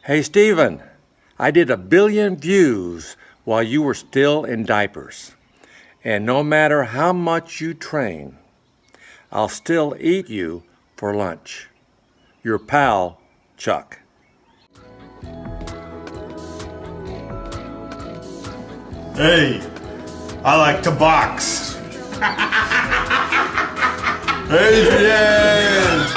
Hey, Steven, I did 1 billion views while you were still in diapers. And no matter how much you train, I'll still eat you for lunch. Your pal, Chuck. Hey, I like to box. Adrian!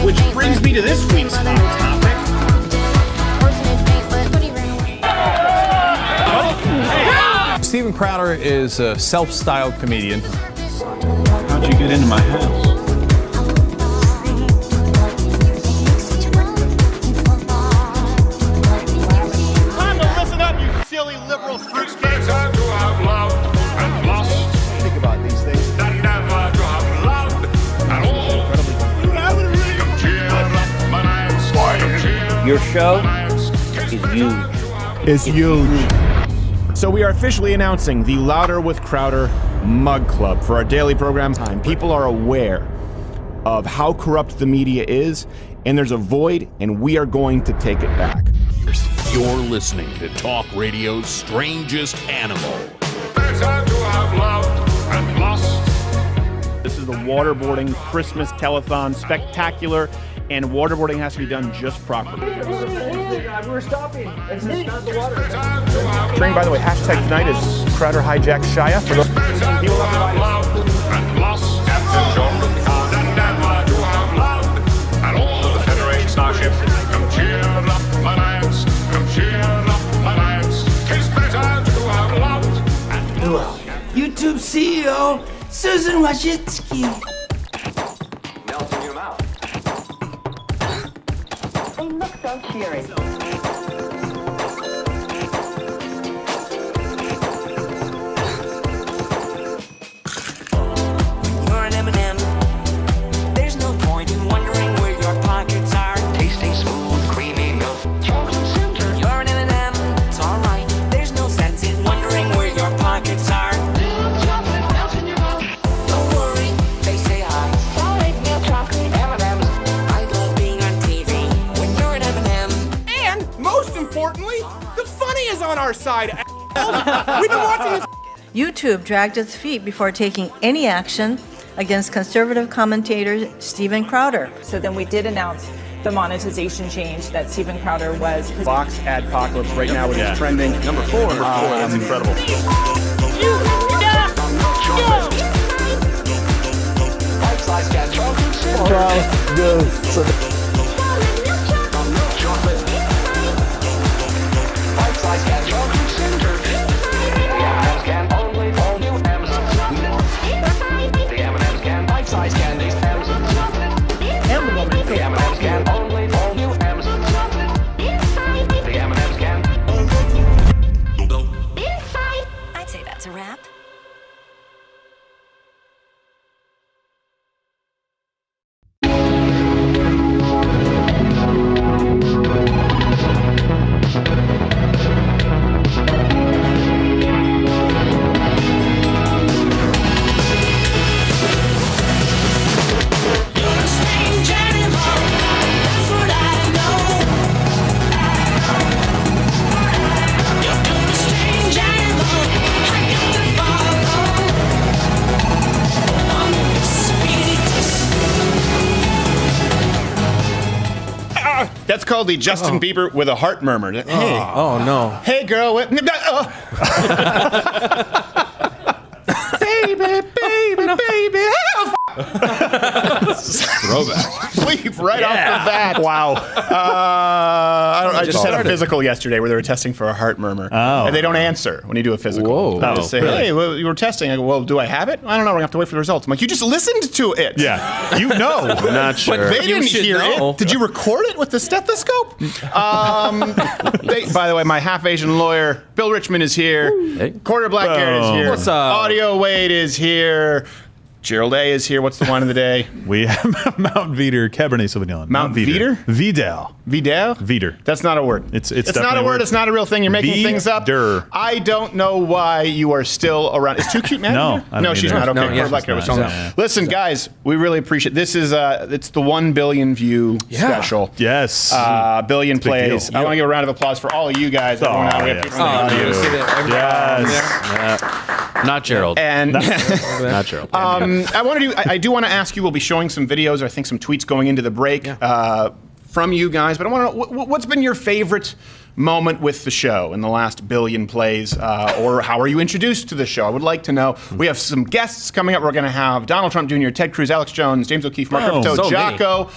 Which brings me to this week's hot topic. StevenCrowder is a self-styled comedian. How'd you get into my house? Time to listen up, you silly liberal fruitcake. Think about these things. Your show is huge. It's huge. So we are officially announcing the Louder with Crowder Mug Club for our daily program time. People are aware of how corrupt the media is, and there's a void, and we are going to take it back. You're listening to Talk Radio's Strangest Animal. This is the waterboarding Christmas telethon spectacular, and waterboarding has to be done just properly. We're stopping. It's not the water. Train, by the way, hashtag tonight is Crowder Hijack Shia. For those people YouTube CEO Susan Wojcicki. Melting your mouth. They look so cheery. You're an M&M. There's no point in wondering where your pockets are. Tasting smooth, creamy milk. Chocolate center. You're an M&M. It's alright. There's no sense in wondering where your pockets are. Milk chocolate melts in your mouth. Don't worry, they say hi. Solid milk chocolate. M&M's. I love being on TV when you're an M&M. And most importantly, the funny is on our side. We've been watching this. YouTube dragged its feet before taking any action against conservative commentator StevenCrowder. So then we did announce the monetization change that StevenCrowder was. Box Adpocalypse right now is trending. Number four. That's incredible. Life-size cat chocolate center. Life-size cat chocolate center. The M&M's can only all new Amazon. The M&M's can life-size candies. Amazon. The M&M's can only all new Amazon. The M&M's can. I'd say that's a wrap. That's called the Justin Bieber with a heart murmur. Hey, Oh, no. hey, girl, what? Baby, baby, baby. Throwback. Leave right off the bat. Wow. I just had a physical yesterday where they were testing for a heart murmur. Oh. And they don't answer when you do a physical. Whoa. They just say, hey, well, you were testing. I go, well, do I have it? I don't know. We're going to have to wait for the results. I'm like, you just listened to it. Yeah. You know. I'm not sure. But they didn't hear it. Did you record it with the stethoscope? By the way, my half-Asian lawyer, Bill Richmond, is here. Hey. Quarter Black Garrett is here. What's up? Audio Wade is here. Gerald A. is here. What's the wine of the day? We have Mount Veeder Cabernet Sauvignon. Mount Veeder? Vidal. Vidal? Veeder. That's not a word. It's not a word. It's not a real thing. You're making things up. I don't know why you are still around. Is Too Cute Mad? No, she's not. Okay. Listen, guys, we really appreciate this. It's the 1 billion view special. Yes. Billion plays. I want to give a round of applause for all of you guys. Everyone out here. Yes. Not Gerald. And not Gerald. I do want to ask you. We'll be showing some videos. I think some tweets going into the break from you guys. But I want to know what's been your favorite moment with the show in the last billion plays, or how are you introduced to the show? I would like to know. We have some guests coming up. We're going to have Donald Trump Jr., Ted Cruz, Alex Jones, James O'Keefe, Mark Ripto, Jocko,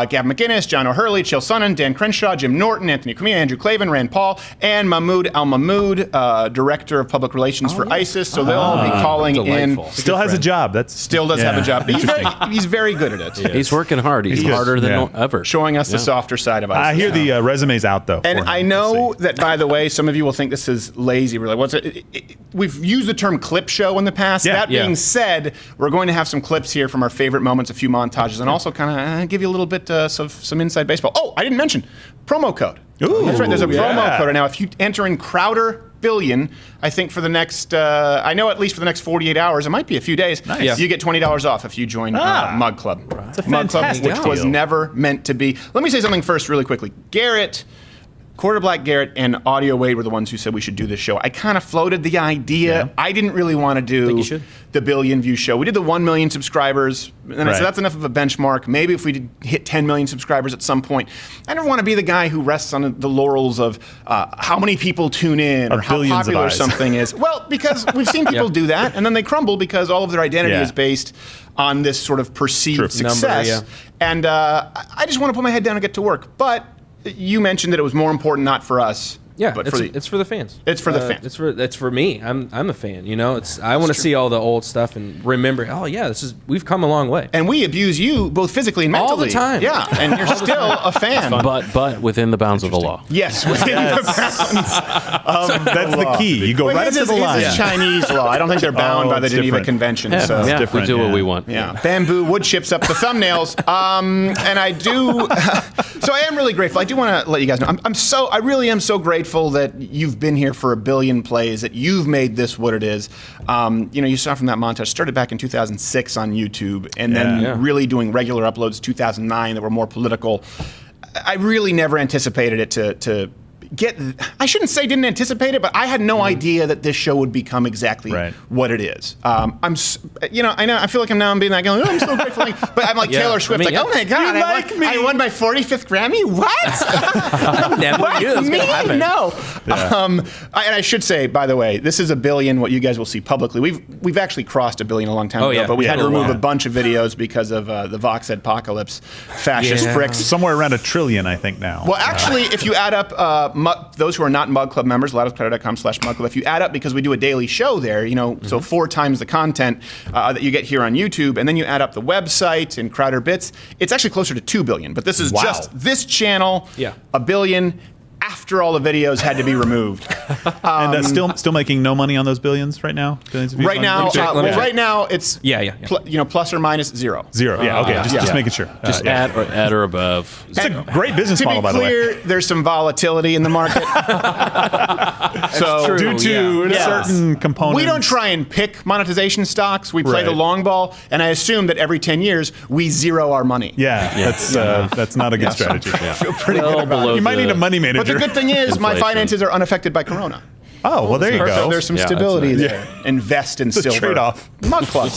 Gavin McInnes, John O'Hurley, Chael Sonnen, Dan Crenshaw, Jim Norton, Anthony Cumia, Andrew Clavin, Rand Paul, and Mahmoud Al-Mahmoud, Director of Public Relations for ISIS. So they'll all be calling in. Still has a job. Still does have a job. But he's very good at it. Yeah. He's working hard. He's harder than ever. Showing us the softer side of ISIS. I hear the resume's out, though. And I know that, by the way, some of you will think this is lazy. We're like, what's it? We've used the term clip show in the past. That being said, we're going to have some clips here from our favorite moments, a few montages, and also kind of give you a little bit of some inside baseball. Oh, I didn't mention promo code. Ooh, that's right. There's a promo code now. If you enter in Crowder Billion, I think for the next, I know at least for the next 48 hours, it might be a few days, you get $20 off if you join Mug Club. It's a Mug Club, fantastic which was never meant to be. Let me say something first really quickly. Quarter Black Garrett and Audio Wade were the ones who said we should do this show. I kind of floated the idea. I didn't really want to do the billion view show. We did the 1 million subscribers, and I said that's enough of a benchmark. Maybe if we did hit 10 million subscribers at some point. I never want to be the guy who rests on the laurels of how many people tune in or how popular something is. Well, because we've seen people do that, and then they crumble because all of their identity is based on this sort of perceived success. And I just want to put my head down and get to work. But you mentioned that it was more important not for us. Yeah, but it's for the fans. It's for the fans. It's for me. I'm a fan. You know, I want to see all the old stuff and remember. Oh yeah, we've come a long way. And we abuse you both physically and mentally all the time. Yeah, and you're still a fan. But within the bounds of the law. Yes, within the bounds. That's the key. You go right up to the line. It's Chinese law. I don't think they're bound by the Geneva Convention. So we do what we want. Yeah, bamboo wood chips up the thumbnails. And I do. So I am really grateful. I do want to let you guys know. I really am so grateful that you've been here for a billion plays, that you've made this what it is. You saw from that montage, started back in 2006 on YouTube, and then really doing regular uploads 2009 that were more political. I really never anticipated it to get. I shouldn't say didn't anticipate it, but I had no idea that this show would become exactly what it is. I know. I feel like I'm being that guy. Oh, I'm so grateful. But I'm like Taylor Swift. Oh my God! I won my 45th Grammy. What? I never knew that was gonna happen. No. And I should say, by the way, this is a billion. What you guys will see publicly. We've actually crossed a billion a long time ago, but we had to remove a bunch of videos because of the Vox Adpocalypse fascist pricks. Somewhere around 1 trillion, I think now. Well, actually, if you add up. Those who are not Mug Club members, loudestcrowder.com/mugclub. If you add up, because we do a daily show there, so 4 times the content that you get here on YouTube, and then you add up the website and Crowder Bits, it's actually closer to 2 billion. But this is just this channel, 1 billion. After all the videos had to be removed, and still making no money on those billions right now. Right now it's plus or minus zero. Okay, just making sure. Just at or above. It's a great business model, by the way. To be clear, there's some volatility in the market. So due to certain components, we don't try and pick monetization stocks. We play the long ball, and I assume that every 10 years we zero our money. That's not a good strategy. I feel pretty good about it. You might need a money manager. But the good thing is, my finances are unaffected by Corona. Oh, well, there you go. There's some stability there. Invest in silver. Trade-off. Mug Club.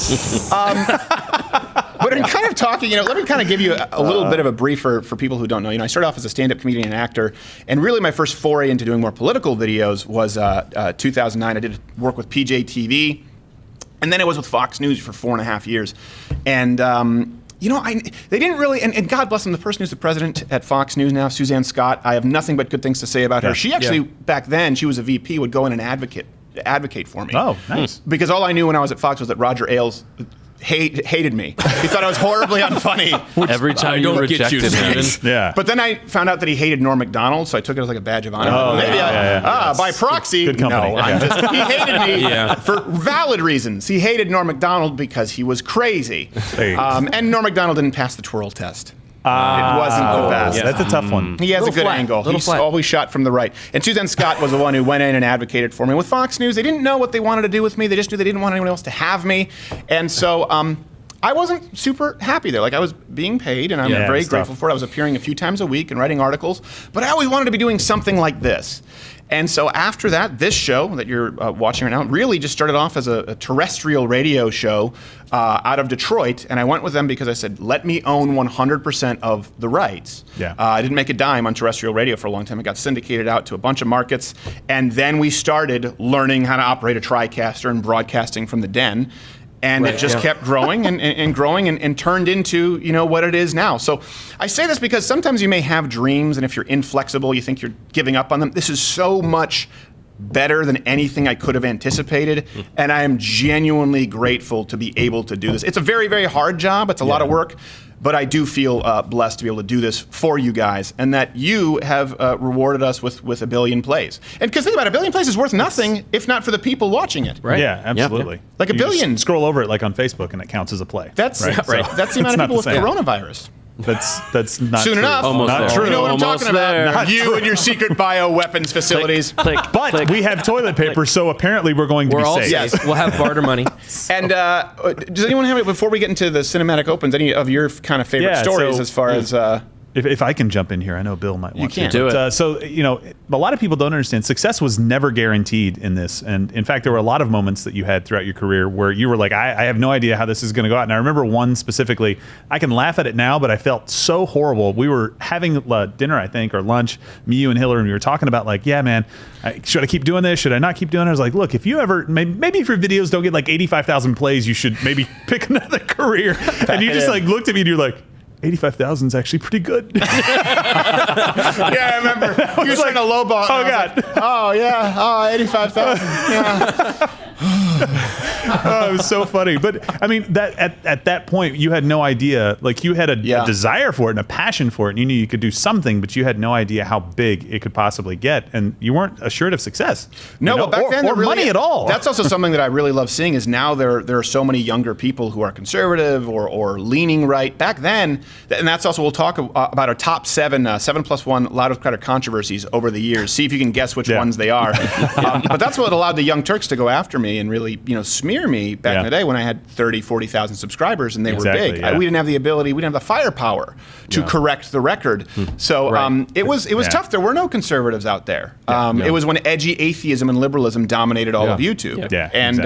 But in kind of talking, let me kind of give you a little bit of a brief for people who don't know. I started off as a stand-up comedian and actor, and really my first foray into doing more political videos was 2009. I did work with PJ TV, and then I was with Fox News for 4.5 years. And they didn't really, and God bless them, the person who's the president at Fox News now, Suzanne Scott, I have nothing but good things to say about her. She actually, back then, she was a VP, would go in and advocate for me. Oh, nice. Because all I knew when I was at Fox was that Roger Ailes hated me. He thought I was horribly unfunny. Every time you rejected him. Yeah. But then I found out that he hated Norm Macdonald, so I took it as like a badge of honor. By proxy. Good company. No, he hated me for valid reasons. He hated Norm Macdonald because he was crazy. And Norm Macdonald didn't pass the twirl test. It wasn't the best. That's a tough one. He has a good angle. He's always shot from the right. And Suzanne Scott was the one who went in and advocated for me. With Fox News, they didn't know what they wanted to do with me. They just knew they didn't want anyone else to have me. And so I wasn't super happy there. Like, I was being paid, and I'm very grateful for it. I was appearing a few times a week and writing articles. But I always wanted to be doing something like this. And so after that, this show that you're watching right now really just started off as a terrestrial radio show out of Detroit. And I went with them because I said, let me own 100% of the rights. I didn't make a dime on terrestrial radio for a long time. It got syndicated out to a bunch of markets. And then we started learning how to operate a TriCaster and broadcasting from the den. And it just kept growing and growing and turned into, what it is now. So I say this because sometimes you may have dreams, and if you're inflexible, you think you're giving up on them. This is so much better than anything I could have anticipated, and I am genuinely grateful to be able to do this. It's a very, very hard job. It's a lot of work. But I do feel blessed to be able to do this for you guys, and that you have rewarded us with 1 billion plays. And because think about it, 1 billion plays is worth nothing if not for the people watching it. Right? Yeah, absolutely. Like you 1 billion. Just scroll over it like on Facebook, and it counts as a play. That's right. So that's the amount of people with coronavirus. That's not soon true. enough. Almost not there. true. You know what I'm talking about? Not You true. and your secret bioweapons facilities. But we have toilet paper, so apparently we're going to be all safe. Yes, we'll have barter money. And does anyone have, before we get into the cinematic opens, any of your kind of favorite stories as far as... If I can jump in here, I know Bill might want to. Do it. So, a lot of people don't understand. Success was never guaranteed in this. And in fact, there were a lot of moments that you had throughout your career where you were like, I have no idea how this is going to go out. And I remember one specifically, I can laugh at it now, but I felt so horrible. We were having dinner, I think, or lunch, me, you, and Hillary, and we were talking about like, yeah, man, should I keep doing this? Should I not keep doing it? I was like, look, if you ever, maybe if your videos don't get like 85,000 plays, you should maybe pick another career. And you just like looked at me and you're like, 85,000 is actually pretty good. Yeah, I remember. You were trying to lowball. Oh, God. Like, 85,000. Yeah. Oh, it was so funny. But I mean, that at that point, you had no idea. Like, you had a desire for it and a passion for it, and you knew you could do something, but you had no idea how big it could possibly get, and you weren't assured of success. No, but back then, or really, money at all. That's also something that I really love seeing. Is now there are so many younger people who are conservative or leaning right. Back then, and that's also, we'll talk about our top 7+1 loudest crowder controversies over the years. See if you can guess which ones they are. But that's what allowed the Young Turks to go after me and really, smear me back in the day when I had 30, 40,000 subscribers and they were big. Yeah. We didn't have the ability, we didn't have the firepower to correct the record. So it was tough. There were no conservatives out there. It was when edgy atheism and liberalism dominated all of YouTube. Yeah, and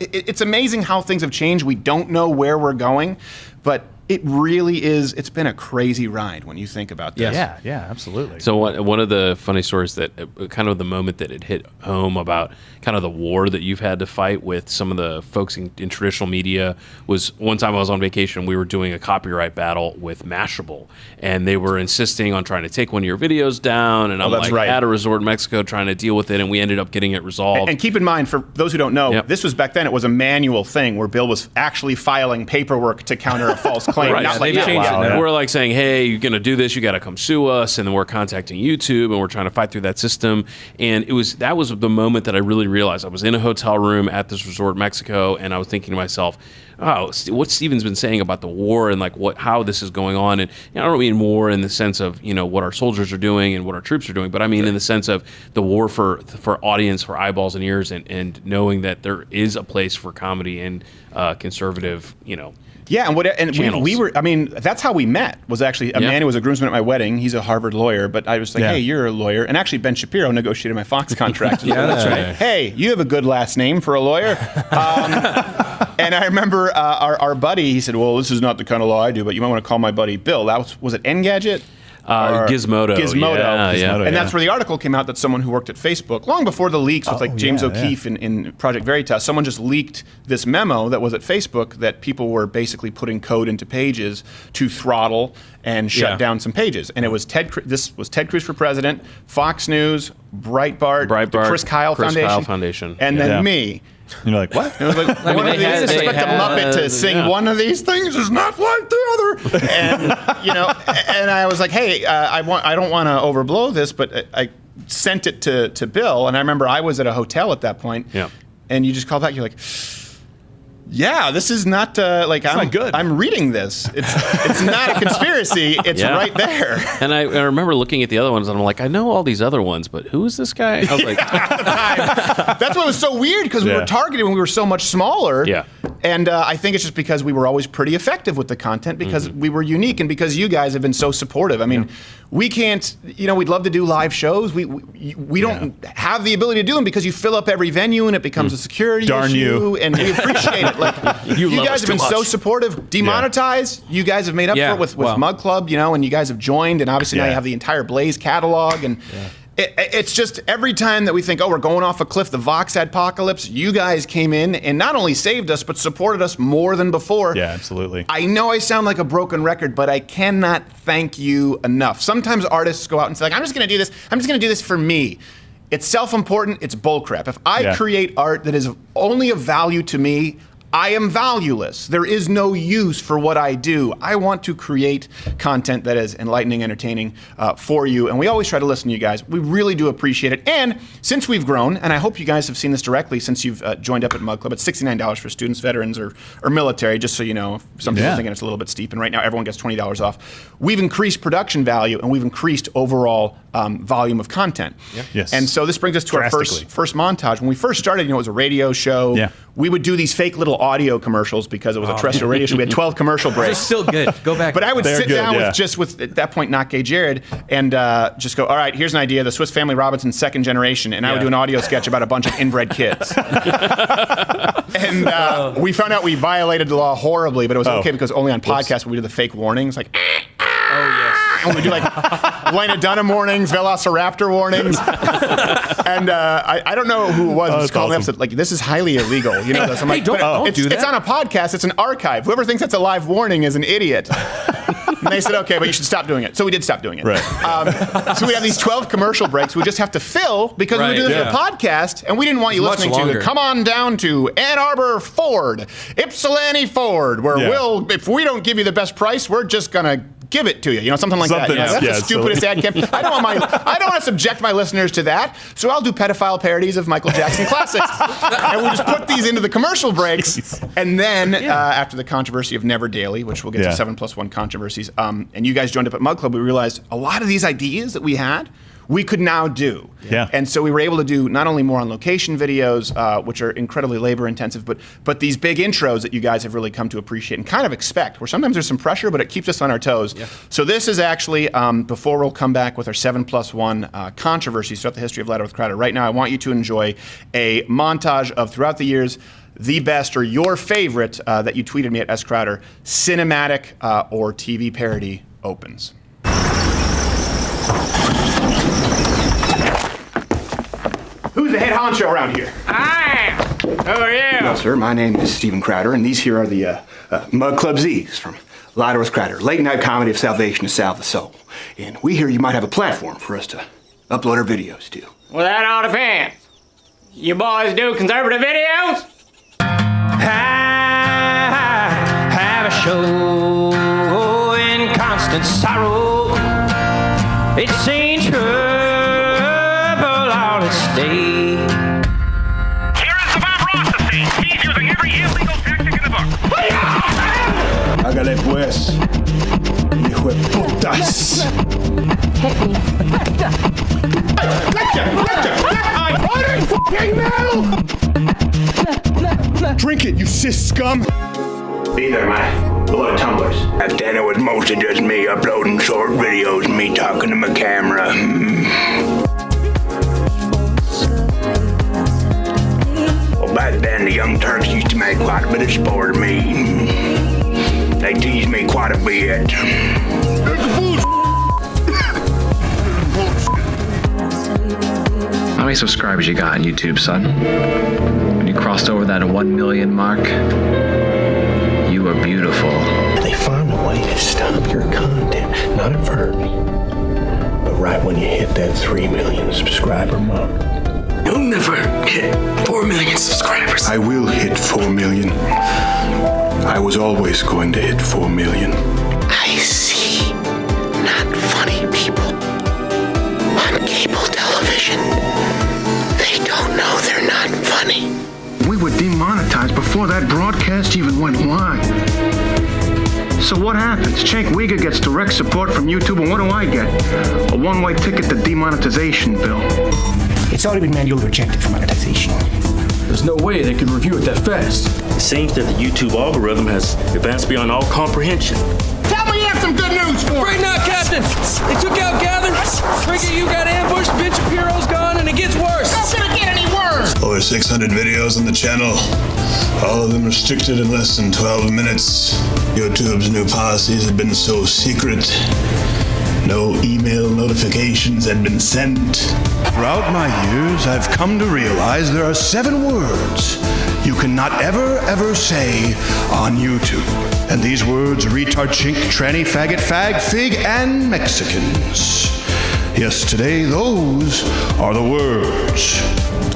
it's amazing how things have changed. We don't know where we're going, but it really is. It's been a crazy ride when you think about this. Yeah, absolutely. So one of the funny stories that kind of the moment that it hit home about kind of the war that you've had to fight with some of the folks in traditional media was one time I was on vacation. We were doing a copyright battle with Mashable, and they were insisting on trying to take one of your videos down. And I'm like at a resort in Mexico trying to deal with it, and we ended up getting it resolved. And keep in mind, for those who don't know, this was back then. It was a manual thing where Bill was actually filing paperwork to counter a false claim. Right. Not like They've changed it now. Wow. We're like saying, hey, you're going to do this, you got to come sue us, and then we're contacting YouTube, and we're trying to fight through that system. And that was the moment that I really realized. I was in a hotel room at this resort in Mexico, and I was thinking to myself, oh, what Steven's been saying about the war and like how this is going on. And I don't mean war in the sense of what our soldiers are doing and what our troops are doing, but I mean in the sense of the war for audience, for eyeballs and ears, and knowing that there is a place for comedy and conservative, Yeah, and we were. I mean, that's how we met. Was actually a man who was a groomsman at my wedding. He's a Harvard lawyer, but I was like, hey, you're a lawyer. And actually, Ben Shapiro negotiated my Fox contract. That's right. Hey, you have a good last name for a lawyer. And I remember our buddy. He said, well, this is not the kind of law I do, but you might want to call my buddy Bill. Was it Engadget? Gizmodo. And that's where the article came out that someone who worked at Facebook, long before the leaks with James O'Keefe in Project Veritas, someone just leaked this memo that was at Facebook that people were basically putting code into pages to throttle and shut down some pages. And it was this was Ted Cruz for president, Fox News, Breitbart, the Chris Kyle Foundation, and then me. And you're like, what? And it was like, one of these, expect a Muppet to sing one of these things is not like the other. And, and I was like, hey, I don't want to overblow this, but I sent it to Bill. And I remember I was at a hotel at that point. Yeah. And you just called back. You're like, yeah, this is not not good. I'm reading this. It's not a conspiracy. It's right there. And I remember looking at the other ones, and I'm like, I know all these other ones, but who is this guy? I was like, at the time. That's what was so weird because we were targeted when we were so much smaller. Yeah. And I think it's just because we were always pretty effective with the content because we were unique and because you guys have been so supportive. I mean, we can't, we'd love to do live shows. We don't have the ability to do them because you fill up every venue and it becomes a security issue. And we appreciate it. Like you guys have been so supportive. Demonetized, you guys have made up for it with Mug Club, and you guys have joined, and obviously now you have the entire Blaze catalog, and it's just every time that we think, we're going off a cliff, the Vox apocalypse, you guys came in and not only saved us, but supported us more than before. Yeah, absolutely. I know I sound like a broken record, but I cannot thank you enough. Sometimes artists go out and say, I'm just going to do this. I'm just going to do this for me. It's self-important. It's bullcrap. If I create art that is only of value to me, I am valueless. There is no use for what I do. I want to create content that is enlightening, entertaining for you. And we always try to listen to you guys. We really do appreciate it. And since we've grown, and I hope you guys have seen this directly since you've joined up at Mug Club, it's $69 for students, veterans, or military, just so you know. Some people are thinking it's a little bit steep. And right now, everyone gets $20 off. We've increased production value, and we've increased overall volume of content. Yes. And so this brings us to our first montage. When we first started, it was a radio show. Yeah. We would do these fake little audio commercials because it was a terrestrial radio show. We had 12 commercial breaks. It's still good. Go back. But I would sit down with at that point, Not Gay Jared, and just go, all right, here's an idea, the Swiss Family Robinson second generation. And I would do an audio sketch about a bunch of inbred kids. And we found out we violated the law horribly, but it was okay because only on podcasts would we do the fake warnings, like, and we do like Lena Dunham warnings, Velociraptor warnings. And I don't know who it was calling the episode, like, this is highly illegal. This. I'm like, don't do that. It's on a podcast, it's an archive. Whoever thinks that's a live warning is an idiot. And they said, okay, but you should stop doing it. So we did stop doing it. Right. So we have these 12 commercial breaks we just have to fill because we were doing this for a podcast, and we didn't want you listening to come on down to Ann Arbor Ford, Ypsilanti Ford, where if we don't give you the best price, we're just going to give it to you. Something like that. That's the stupidest ad campaign. I don't want to subject my listeners to that, so I'll do pedophile parodies of Michael Jackson classics. And we just put these into the commercial breaks. And then after the controversy of Never Daily, which we'll get to 7+1 controversies, and you guys joined up at Mug Club, we realized a lot of these ideas that we had, we could now do. Yeah. And so we were able to do not only more on location videos, which are incredibly labor intensive, but these big intros that you guys have really come to appreciate and kind of expect, where sometimes there's some pressure, but it keeps us on our toes. Yeah. So this is actually, before we'll come back with our 7+1 controversies throughout the history of Louder with Crowder. Right now, I want you to enjoy a montage of, throughout the years, the best or your favorite that you tweeted me at SCrowder, cinematic or TV parody opens. Who's the head honcho around here? I am. Who are you? Well, sir, my name is StevenCrowder, and these here are the Mug Club Z's from Louder with Crowder, late night comedy of salvation to salve the soul. And we hear you might have a platform for us to upload our videos to. Well, that all depends. You boys do conservative videos? I have a show in constant sorrow. It's seen trouble all its day. Here is the Bob Ross estate. He's using every illegal tactic in the book. Hágale pues, hijo de putas. Hit me. Drink it, you cis scum! These are my beloved tumblers. Back then it was mostly just me uploading short videos, me talking to my camera. Well, back then the Young Turks used to make quite a bit of sport of me. They teased me quite a bit. many subscribers you got on YouTube, son? When you crossed over that 1 million mark, you were beautiful. They found a way to stop your content, not at first, but right when you hit that 3 million subscriber mark. You'll never hit 4 million subscribers. I will hit 4 million. I was always going to hit 4 million. I see not funny people on cable television. They don't know they're not funny. We were demonetized before that broadcast even went live. So what happens? Cenk Uygur gets direct support from YouTube, and what do I get? A one-way ticket to demonetization bill. It's already been manually rejected for monetization. There's no way they could review it that fast. It seems that the YouTube algorithm has advanced beyond all comprehension. Tell me you have some good news for me. Right now, Captain. They took out Gather. Frigga, you got ambushed. Ben Shapiro's gone, and it gets worse. It's not gonna get any worse. Over 600 videos on the channel. All of them restricted in less than 12 minutes. YouTube's new policies have been so secret. No email notifications had been sent. Throughout my years, I've come to realize there are 7 words you cannot ever say on YouTube. And these words are retard, chink, tranny, faggot, fag, fig, and Mexicans. Yes, today, those are the words.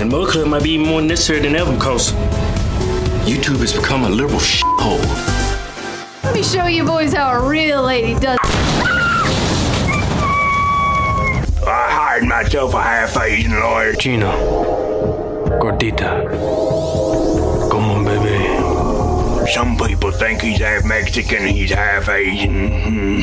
And Mug Club might be even more necessary than ever because YouTube has become a liberal shithole. Let me show you boys how a real lady does. I hired myself a half-Asian lawyer. Gina. Gordita. Come on, baby. Some people think he's half Mexican, he's half Asian.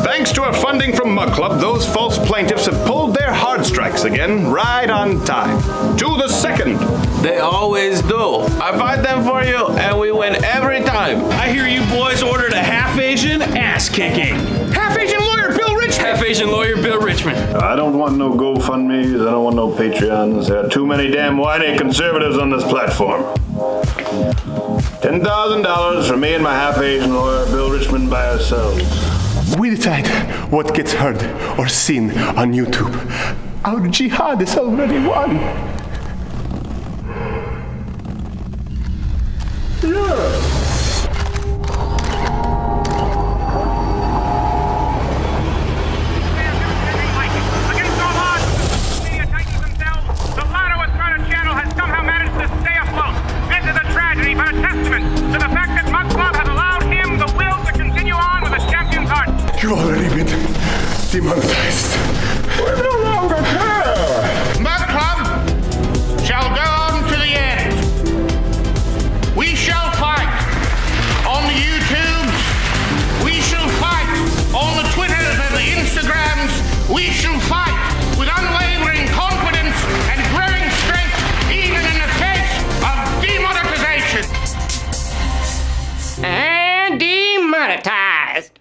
Thanks to our funding from Mug Club, those false plaintiffs have pulled their hard strikes again, right on time. To the second. They always do. I fight them for you, and we win every time. I hear you boys ordered a half-Asian ass-kicking. Half-Asian lawyer Bill Richmond. Half-Asian lawyer Bill Richmond. I don't want no GoFundMes, I don't want no Patreons. There are too many damn whiny conservatives on this platform. $10,000 for me and my half-Asian lawyer Bill Richmond by ourselves. We decide what gets heard or seen on YouTube. Our jihad is already won. Against all odds, media titans themselves, the Louder with Crowder channel has somehow managed to stay afloat. This is a tragedy, but a testament to the fact that Mug Club has allowed him the will to continue on with a champion's heart. You've already been demonetized. We're no longer care. Mug Club shall go on to the end. We shall fight on the YouTubes. We shall fight on the Twitters and the Instagrams. We shall fight with unwavering confidence and growing strength, even in the face of demonetization. And demonetized.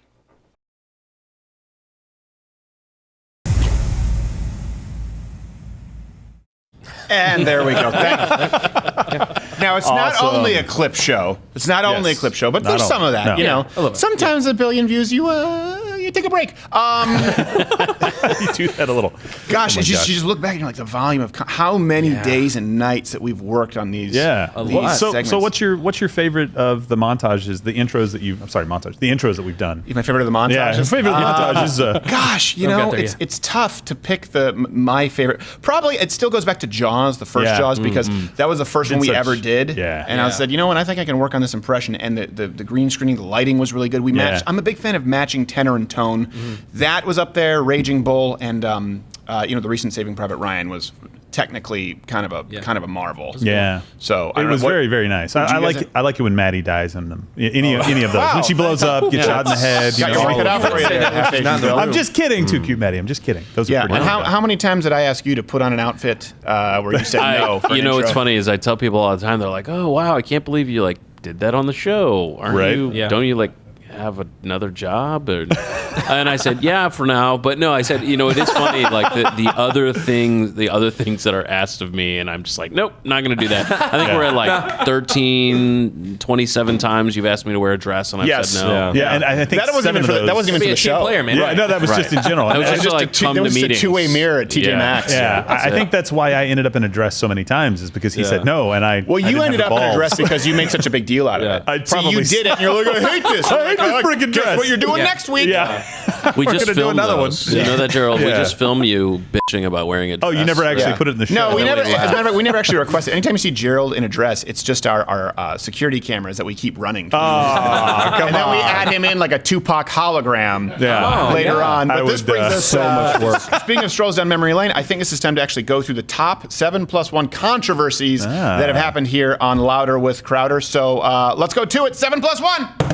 And there we go. Now, it's not Awesome. only a clip show. It's not only a clip show, but Not there's all- some of that. no. You Yeah, know, sometimes a billion views, you take a break. You do that a little. Gosh, Oh my you gosh. just look back and you're like the volume of how many days and nights that we've worked on these. Yeah. these So segments. what's your favorite of the montages? The intros that you. I'm sorry, montage. The intros that we've done. My favorite of the montages. Yeah, favorite of the montages. Gosh, you Don't know, get there it's tough to pick my favorite. Probably it still goes back to Jaws, the first Jaws, because that was the first one we ever did. Yeah. And I said, you know what, I think I can work on this impression. And the green screening, the lighting was really good. We matched. I'm a big fan of matching tenor and tone. That was up there. Raging Bull and the recent Saving Private Ryan was technically kind of a marvel. Yeah. So it was very, very nice. I like it when Maddie dies in them. Any of those. Wow. When she blows up, gets shot in the head. Got your work cut out for you there. I'm just kidding. Too cute, Maddie. I'm just kidding. Those are pretty. And how many times did I ask you to put on an outfit where you said no? For You know what's funny is I tell people all the time, they're like, "Oh wow, I can't believe you did that on the show. Aren't you? Yeah. Don't you have another job? And I said, yeah, for now. But no, I said, it is funny. Like the other things that are asked of me, and I'm just like, nope, not going to do that. I think we're at like 27 times you've asked me to wear a dress, and I've said no. Yeah, and I think that wasn't even for the show. Player, man. Yeah, no, that was just in general. That was just like come to meetings. A two-way mirror at TJ Maxx. Yeah, I think that's why I ended up in a dress so many times, is because he said no, and I. Well, you ended up in a dress because you made such a big deal out of it. You did it, and you're like, I hate this. I hate this freaking dress. Guess what you're doing next week? Yeah. We just filmed another those. one. You know that, Gerald? We just filmed you bitching about wearing a dress. Oh, you never actually put it in the show? No, we never. As a matter of fact, we never actually requested. Anytime you see Gerald in a dress, it's just our security cameras that we keep running. And then we add him in like a Tupac hologram later on. But this brings us so much work. Speaking of strolls down memory lane, I think this is time to actually go through the top 7+1 controversies that have happened here on Louder with Crowder. So let's go to it. 7+1.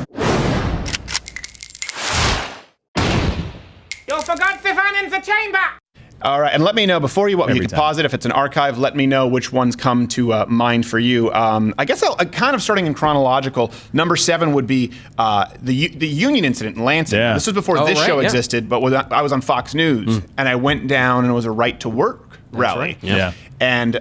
You forgot Stefan in the chamber! All right, and let me know before you can pause it. If it's an archive, let me know which ones come to mind for you. I guess I'll kind of starting in chronological. Number 7 would be the union incident in Lansing. This was before this show existed, but I was on Fox News, and I went down, and it was a right to work rally. Yeah. And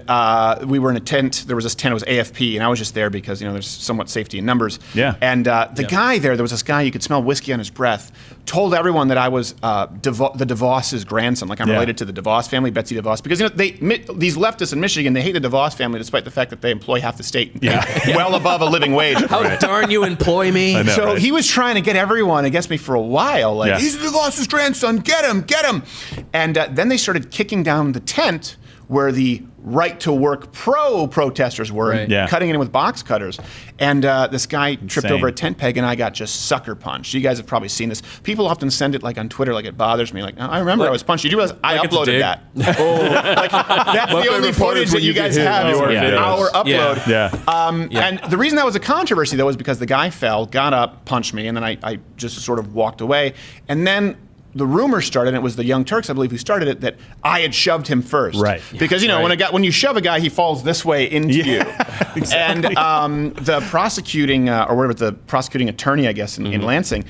we were in a tent. There was this tent. It was AFP, and I was just there because there's somewhat safety in numbers. Yeah. And the guy there was this guy. You could smell whiskey on his breath. Told everyone that I was the DeVos's grandson. Like I'm related to the DeVos family, Betsy DeVos, because these leftists in Michigan, they hate the DeVos family despite the fact that they employ half the state, well above a living wage. How darn you employ me? So he was trying to get everyone against me for a while. Like he's the DeVos's grandson. Get him. And then they started kicking down the tent where the right to work protesters were, cutting in with box cutters. And this guy tripped over a tent peg, and I got just sucker punched. You guys have probably seen this. People often send it like on Twitter, like it bothers me. Like, I remember I was punched. You do realize I uploaded that? That's the only footage that you guys have is our upload. And the reason that was a controversy, though, is because the guy fell, got up, punched me, and then I just sort of walked away. And then the rumor started, and it was the Young Turks, I believe, who started it, that I had shoved him first. Right. Because, when you shove a guy, he falls this way into you. Exactly. And the prosecuting, the prosecuting attorney, I guess, in Lansing,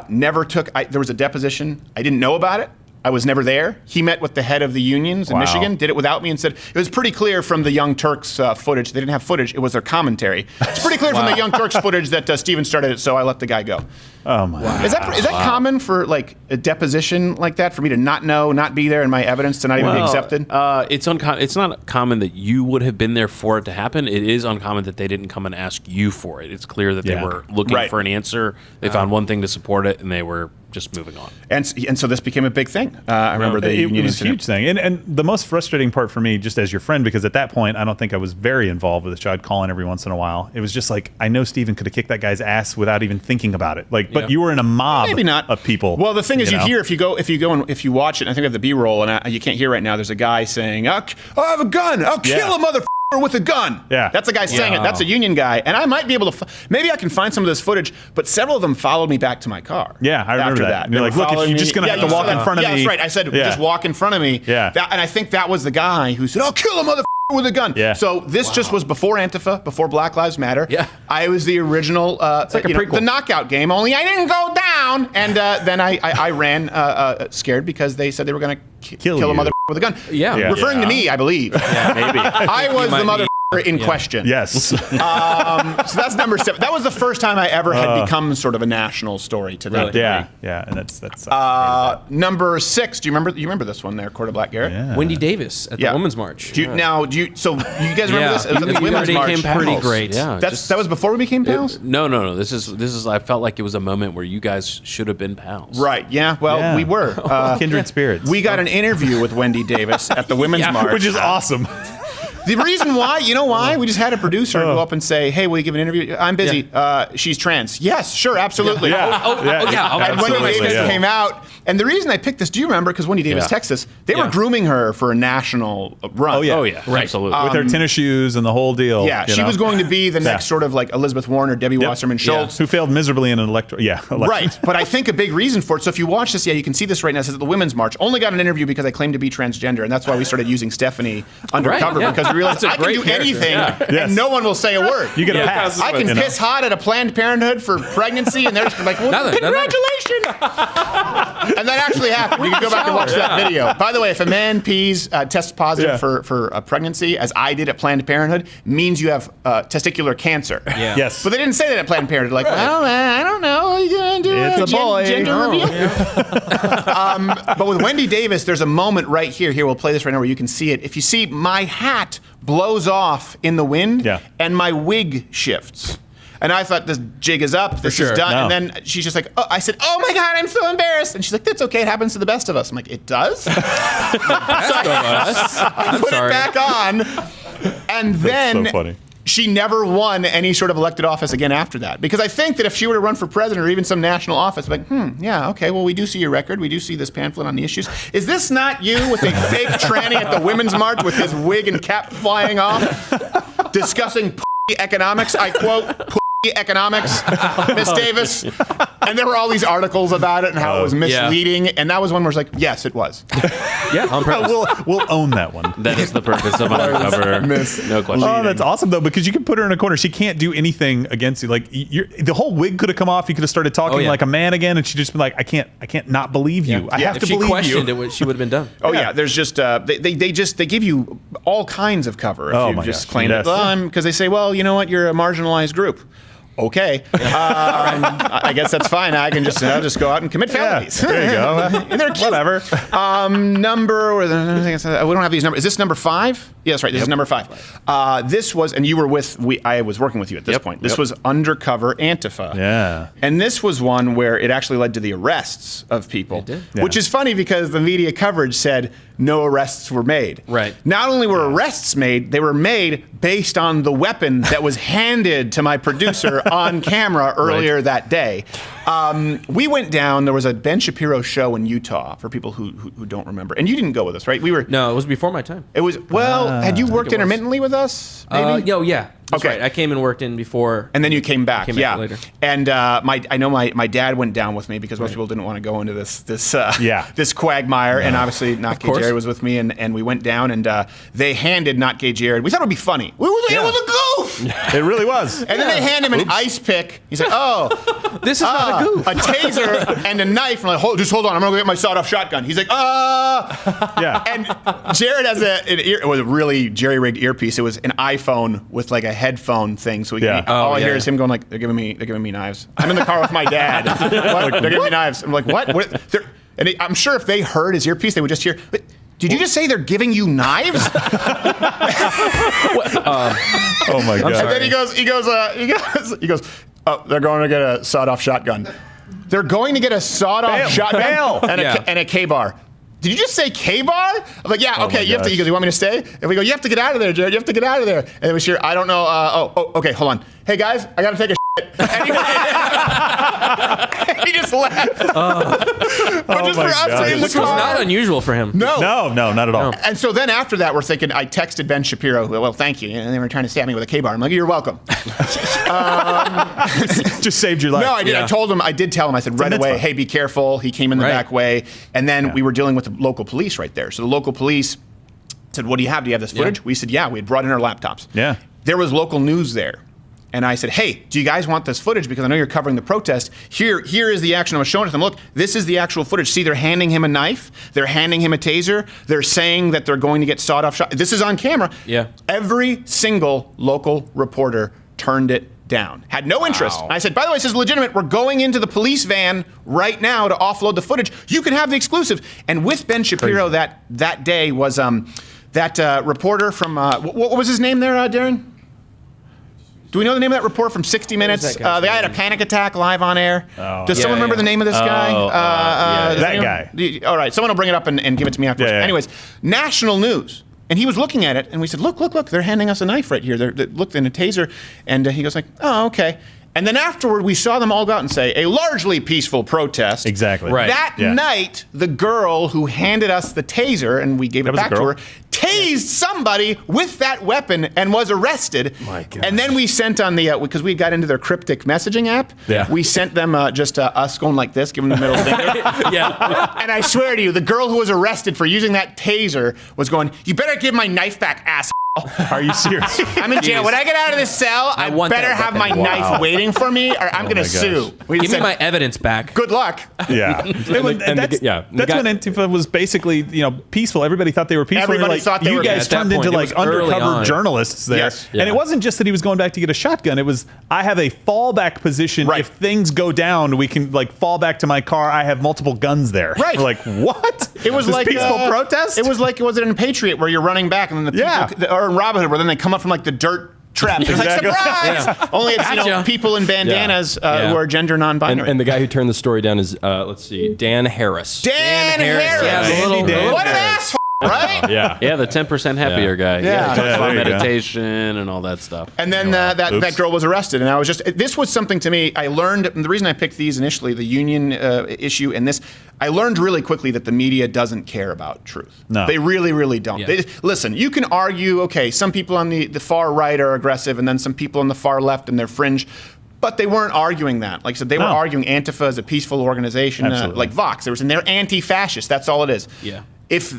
never took, there was a deposition. I didn't know about it. I was never there. He met with the head of the unions in Michigan, did it without me, and said, it was pretty clear from the Young Turks footage, they didn't have footage, it was their commentary. It's pretty clear from the Young Turks footage that Steven started it, so I let the guy go. Oh my God. Is that common for like a deposition like that, for me to not know, not be there, and my evidence to not even be accepted? It's not common that you would have been there for it to happen. It is uncommon that they didn't come and ask you for it. It's clear that they were looking for an answer. They found one thing to support it, and they were just moving on. And so this became a big thing. I remember it was a huge thing. And the most frustrating part for me, just as your friend, because at that point, I don't think I was very involved with the show. I'd call in every once in a while. It was just like, I know Steven could have kicked that guy's ass without even thinking about it. But you were in a mob of people. Well, the thing is, you hear, if you watch it, and I think I have the B-roll, and you can't hear right now, there's a guy saying, I have a gun. I'll kill a motherfucker with a gun. Yeah. That's a guy saying it. That's a union guy. And I might be able to, maybe I can find some of this footage, but several of them followed me back to my car. Yeah, I remember that. And you're like, look, if you're just going to have to walk in front of me. Yeah, that's right. I said, just walk in front of me. Yeah. And I think that was the guy who said, I'll kill a motherfucker with a gun. Yeah. So this just was before Antifa, before Black Lives Matter. Yeah. I was the original, it's like a prequel. The knockout game, only I didn't go down. And then I ran scared because they said they were going to kill a motherfucker with a gun. Yeah. Referring to me, I believe. Yeah, maybe. I was the motherfucker in question. Yes. So that's number 7. That was the first time I ever had become sort of a national story to that degree. Yeah, and that's number 6. Do you remember this one there, Corda Black Garrett? Yeah. Wendy Davis at the Women's March. So you guys remember this? It was at the Women's March. Pretty great. Yeah. That was before we became pals? No. This is. I felt like it was a moment where you guys should have been pals. Right. Yeah. Well, we were kindred spirits. We got an interview with Wendy Davis at the Women's March, which is awesome. The reason why, you know why? We just had a producer go up and say, hey, will you give an interview? I'm busy. She's trans. Yes, sure, absolutely. And Wendy Davis came out. And the reason I picked this, do you remember? Because Wendy Davis, Texas, they were grooming her for a national run. Oh, yeah. Right. Absolutely. With her tennis shoes and the whole deal. Yeah, she was going to be the next sort of like Elizabeth Warren or Debbie Wasserman Schultz. Who failed miserably in an election. Right. But I think a big reason for it, so if you watch this, you can see this right now. It says at the Women's March, only got an interview because I claim to be transgender. And that's why we started using Stephanie undercover, because we realized I can do anything, and no one will say a word. You get a pass. I can piss hot at a Planned Parenthood for pregnancy, and they're just like, well, congratulations. And that actually happened. You can go back and watch that video. By the way, if a man tests positive for a pregnancy, as I did at Planned Parenthood, means you have testicular cancer. Yeah. Yes. But they didn't say that at Planned Parenthood. Like, well, I don't know. Are you going to do It's a boy. gender reveal? But with Wendy Davis, there's a moment right here. Here, we'll play this right now where you can see it. If you see, my hat blows off in the wind, and my wig shifts. And I thought, this jig is up, this is done. No. And then she's just like, I said, oh my God, I'm so embarrassed. And she's like, that's okay, it happens to the best of us. I'm like, it does? I put it back on, and then so funny. She never won any sort of elected office again after that. Because I think that if she were to run for president or even some national office, like, yeah, okay, well, we do see your record. We do see this pamphlet on the issues. Is this not you with a fake tranny at the Women's March with his wig and cap flying off, discussing economics? I quote, economics, Miss Davis. And there were all these articles about it and how it was misleading. And that was one where it's like, yes, it was. On purpose. We'll own that one. That is the purpose of undercover. No question. Oh, that's awesome though, because you can put her in a corner. She can't do anything against you. Like the whole wig could have come off. You could have started talking like a man again, and she'd just been like, I can't not believe you. I have to believe you. If she questioned it, she would have been done. Oh yeah, there's just they give you all kinds of cover if you just claim it. Because they say, well, you know what, you're a marginalized group. Okay, I guess that's fine. I can just go out and commit felonies. There you go. And they're cute. Whatever. We don't have these numbers. Is this number 5? Yeah, that's right. This is number 5. This was, and you were I was working with you at this point. This was Undercover Antifa. Yeah. And this was one where it actually led to the arrests of people. It did. Which is funny because the media coverage said no arrests were made. Right. Not only were arrests made, they were made based on the weapon that was handed to my producer on camera earlier that day. We went down. There was a Ben Shapiro show in Utah for people who don't remember. And you didn't go with us, right? No, it was before my time. It was had you worked intermittently with us? Maybe? Yeah. That's right. I came and worked in before. And then you came back. Came back later. And I know my dad went down with me because most people didn't want to go into this quagmire. And obviously Not Gay Jared was with me, and we went down, and they handed Not Gay Jared. We thought it would be funny. It was a goof. It really was. And then they hand him an ice pick. He's like, this is not a goof. A taser and a knife. I'm like, just hold on. I'm going to go get my sawed-off shotgun. He's like, Yeah. And Jared has it was a really jerry-rigged earpiece. It was an iPhone with like a headphone thing. So all I hear is him going like, they're giving me knives. I'm in the car with my dad. What? They're giving me knives. I'm like, what? I'm sure if they heard his earpiece, they would just hear, did you just say they're giving you knives? Oh my God. And then he goes, oh, they're going to get a sawed-off shotgun. They're going to get a sawed-off shotgun and a K-bar. Did you just say K-bar? I'm like, yeah, okay, he goes, you want me to stay? And we go, you have to get out of there, Jared, you have to get out of there. And then we hear, I don't know, okay, hold on. Hey guys, I gotta take a shit. And he just left. But just for us in the car. Which was not unusual for him. No, not at all. And so then after that, we're thinking, I texted Ben Shapiro, well, thank you. And they were trying to stab me with a K-bar. I'm like, you're welcome. Just saved your life. No, I did. Yeah. I did tell him, I said right away, hey, be careful. He came in the back way. And then we were dealing with the local police right there. So the local police said, what do you have? Do you have this footage? We said, yeah, we had brought in our laptops. Yeah. There was local news there. And I said, hey, do you guys want this footage? Because I know you're covering the protest. Here is the action. I was showing it to them. Look, this is the actual footage. See, they're handing him a knife. They're handing him a taser. They're saying that they're going to get sawed-off shot. This is on camera. Yeah. Every single local reporter turned it down. Had no interest. And I said, by the way, this is legitimate. We're going into the police van right now to offload the footage. You can have the exclusive. And with Ben Shapiro that day was that reporter from, what was his name there, Darren? Do we know the name of that report from 60 Minutes? The guy had a panic attack live on air. Does someone remember the name of this guy? That guy. All right, someone will bring it up and give it to me afterwards. Anyways, national news. And he was looking at it, and we said, look, they're handing us a knife right here. They looked in a taser. And he goes like, oh, okay. And then afterward, we saw them all go out and say, a largely peaceful protest. Exactly. Right. That night, the girl who handed us the taser, and we gave it back to her, tased somebody with that weapon and was arrested. My God. And then we sent on the, because we got into their cryptic messaging app, we sent them us going like this, giving them the middle finger. And I swear to you, the girl who was arrested for using that taser was going, you better give my knife back, asshole. Are you serious? I'm in jail. When I get out of this cell, I want better that have my weapon. knife waiting for me, or I'm going to my sue. We Give said, me my evidence back. Good luck. Yeah. That's when Antifa was basically, peaceful. Everybody thought they were peaceful. Everybody thought they were. You guys At that turned point, into it like was early undercover on. journalists there. Yes. And it wasn't just that he was going back to get a shotgun. It was, I have a fallback position. Right. If things go down, we can fall back to my car. I have multiple guns there. Right. We're like, what? It was This like peaceful protest? It was like, was it in Patriot where you're running back and then the people, or in Robin Hood where then they come up from like the dirt trap. It's Exactly. like, surprise! Yeah. Only it's Gotcha. people in bandanas who are gender non-binary. And the guy who turned the story down is, let's see, Dan Harris. Dan Harris. Yeah, the little- What an asshole, right? Yeah, the 10% happier guy. Yeah. Talks about there you go. meditation and all that stuff. And then that girl was arrested, and I was just. This was something to me. I learned, and the reason I picked these initially, the union issue, and this, I learned really quickly that the media doesn't care about truth. No. They really, really don't. Yeah. Listen, you can argue. Okay, some people on the far right are aggressive, and then some people on the far left and they're fringe. But they weren't arguing that. Like I said, they were arguing Antifa as a peaceful organization, like Vox. And they're anti-fascist. That's all it is. Yeah. It's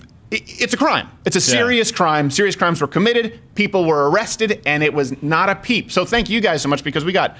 a crime. It's a serious crime. Serious crimes were committed. People were arrested, and it was not a peep. So thank you guys so much because we got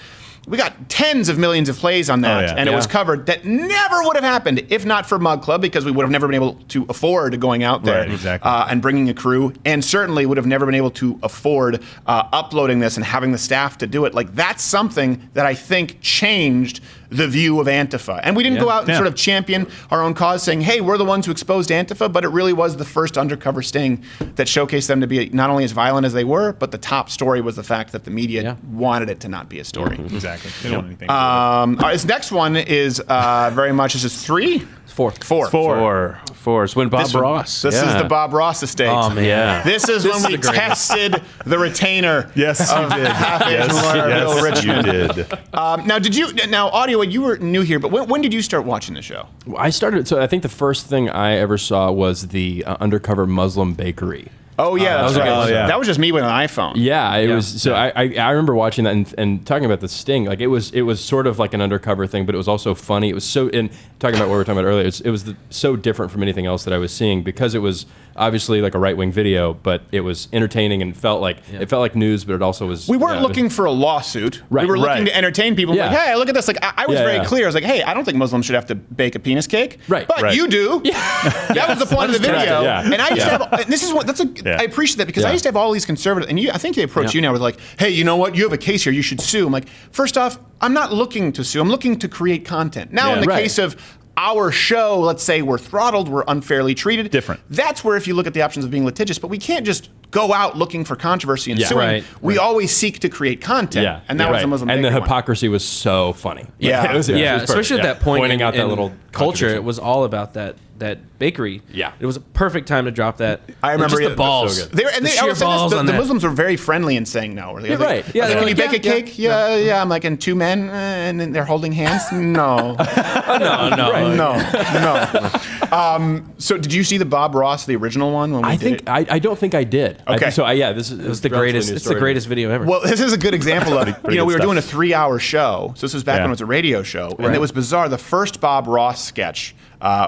tens of millions of plays on that, and it was covered. That never would have happened if not for Mug Club, because we would have never been able to afford going out there and bringing a crew, and certainly would have never been able to afford uploading this and having the staff to do it. Like, that's something that I think changed the view of Antifa. And we didn't go out and sort of champion our own cause saying, hey, we're the ones who exposed Antifa, but it really was the first undercover sting that showcased them to be not only as violent as they were, but the top story was the fact that the media wanted it to not be a story. Exactly. They don't want anything. This next one is very much, this is 3? Four. It's when Bob Ross. This is the Bob Ross estate. Oh, man. Yeah. This is when we tested the retainer. Yes, you did. Bill Richmond. You did. Now, Audio, you were new here, but when did you start watching the show? I started, so I think the first thing I ever saw was the undercover Muslim bakery. Oh yeah, that was right. That was just me with an iPhone. Yeah, it was. So I remember watching that and talking about the sting. Like it was sort of like an undercover thing, but it was also funny. It was so, and talking about what we were talking about earlier, it was so different from anything else that I was seeing, because it was obviously like a right-wing video, but it was entertaining and felt like news, but it also was. We weren't looking for a lawsuit. Right. We were looking to entertain people. Like, hey, look at this. Like I was very clear. I was like, hey, I don't think Muslims should have to bake a penis cake. Right. But you do. Yeah. That was the point of the video. And I used to have. And this is what I appreciate that, because I used to have all these conservatives, and I think they approach you now with like, hey, you know what? You have a case here. You should sue. I'm like, first off, I'm not looking to sue. I'm looking to create content. Now, in the case of our show, let's say we're throttled, we're unfairly treated. Different. That's where if you look at the options of being litigious, but we can't just go out looking for controversy and suing. We always seek to create content. And that was the Muslim and the bakery hypocrisy was so funny. Yeah. It was especially at that point pointing out that little culture. It was all about that bakery. Yeah. It was a perfect time to drop that. I remember just the balls. The Muslims were very friendly in saying no. Yeah, right. Yeah, can you bake a cake? Yeah. I'm like, and two men, and then they're holding hands? No. No. So did you see the Bob Ross, the original one? When we did it? I don't think I did. Okay. This is the greatest. It's the greatest video ever. Well, this is a good example of we were doing a 3-hour show. So this was back when it was a radio show, and it was bizarre. The first Bob Ross sketch.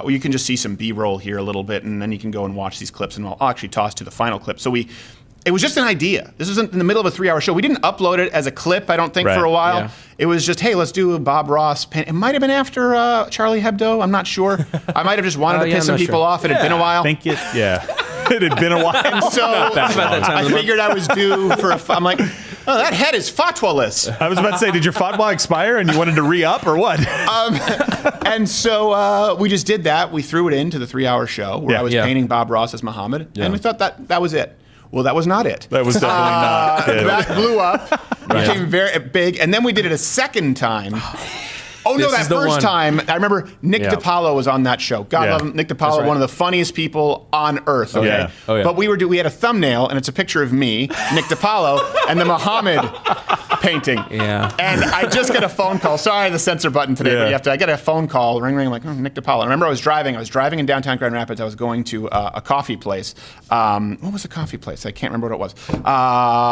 You can just see some B-roll here a little bit, and then you can go and watch these clips, and I'll actually toss to the final clip. So it was just an idea. This was in the middle of a 3-hour show. We didn't upload it as a clip, I don't think, for a while. Yeah. It was just, hey, let's do a Bob Ross. It might have been after Charlie Hebdo. I'm not sure. I I might have just wanted to piss some people off. It had been a while. It had been a while. And so I figured I was due for I'm like, oh, that head is fatwa-less. I was about to say, did your fatwa expire and you wanted to re-up or what? And so we just did that. We threw it into the 3-hour show where I was painting Bob Ross as Muhammad. And we thought that was it. Well, that was not it. That was definitely not it. That blew up, became very big. And then we did it a second time. Oh, no, that first time, I remember Nick DiPaolo was on that show. God love him. Nick DiPaolo, one of the funniest people on earth, okay? Yeah. Oh, yeah. But we had a thumbnail, and it's a picture of me, Nick DiPaolo, and the Muhammad painting. Yeah. And I just got a phone call. Sorry, the censor button today, but I get a phone call, ring, I'm like, Nick DiPaolo. I remember I was driving in downtown Grand Rapids. I was going to a coffee place. What was the coffee place? I can't remember what it was.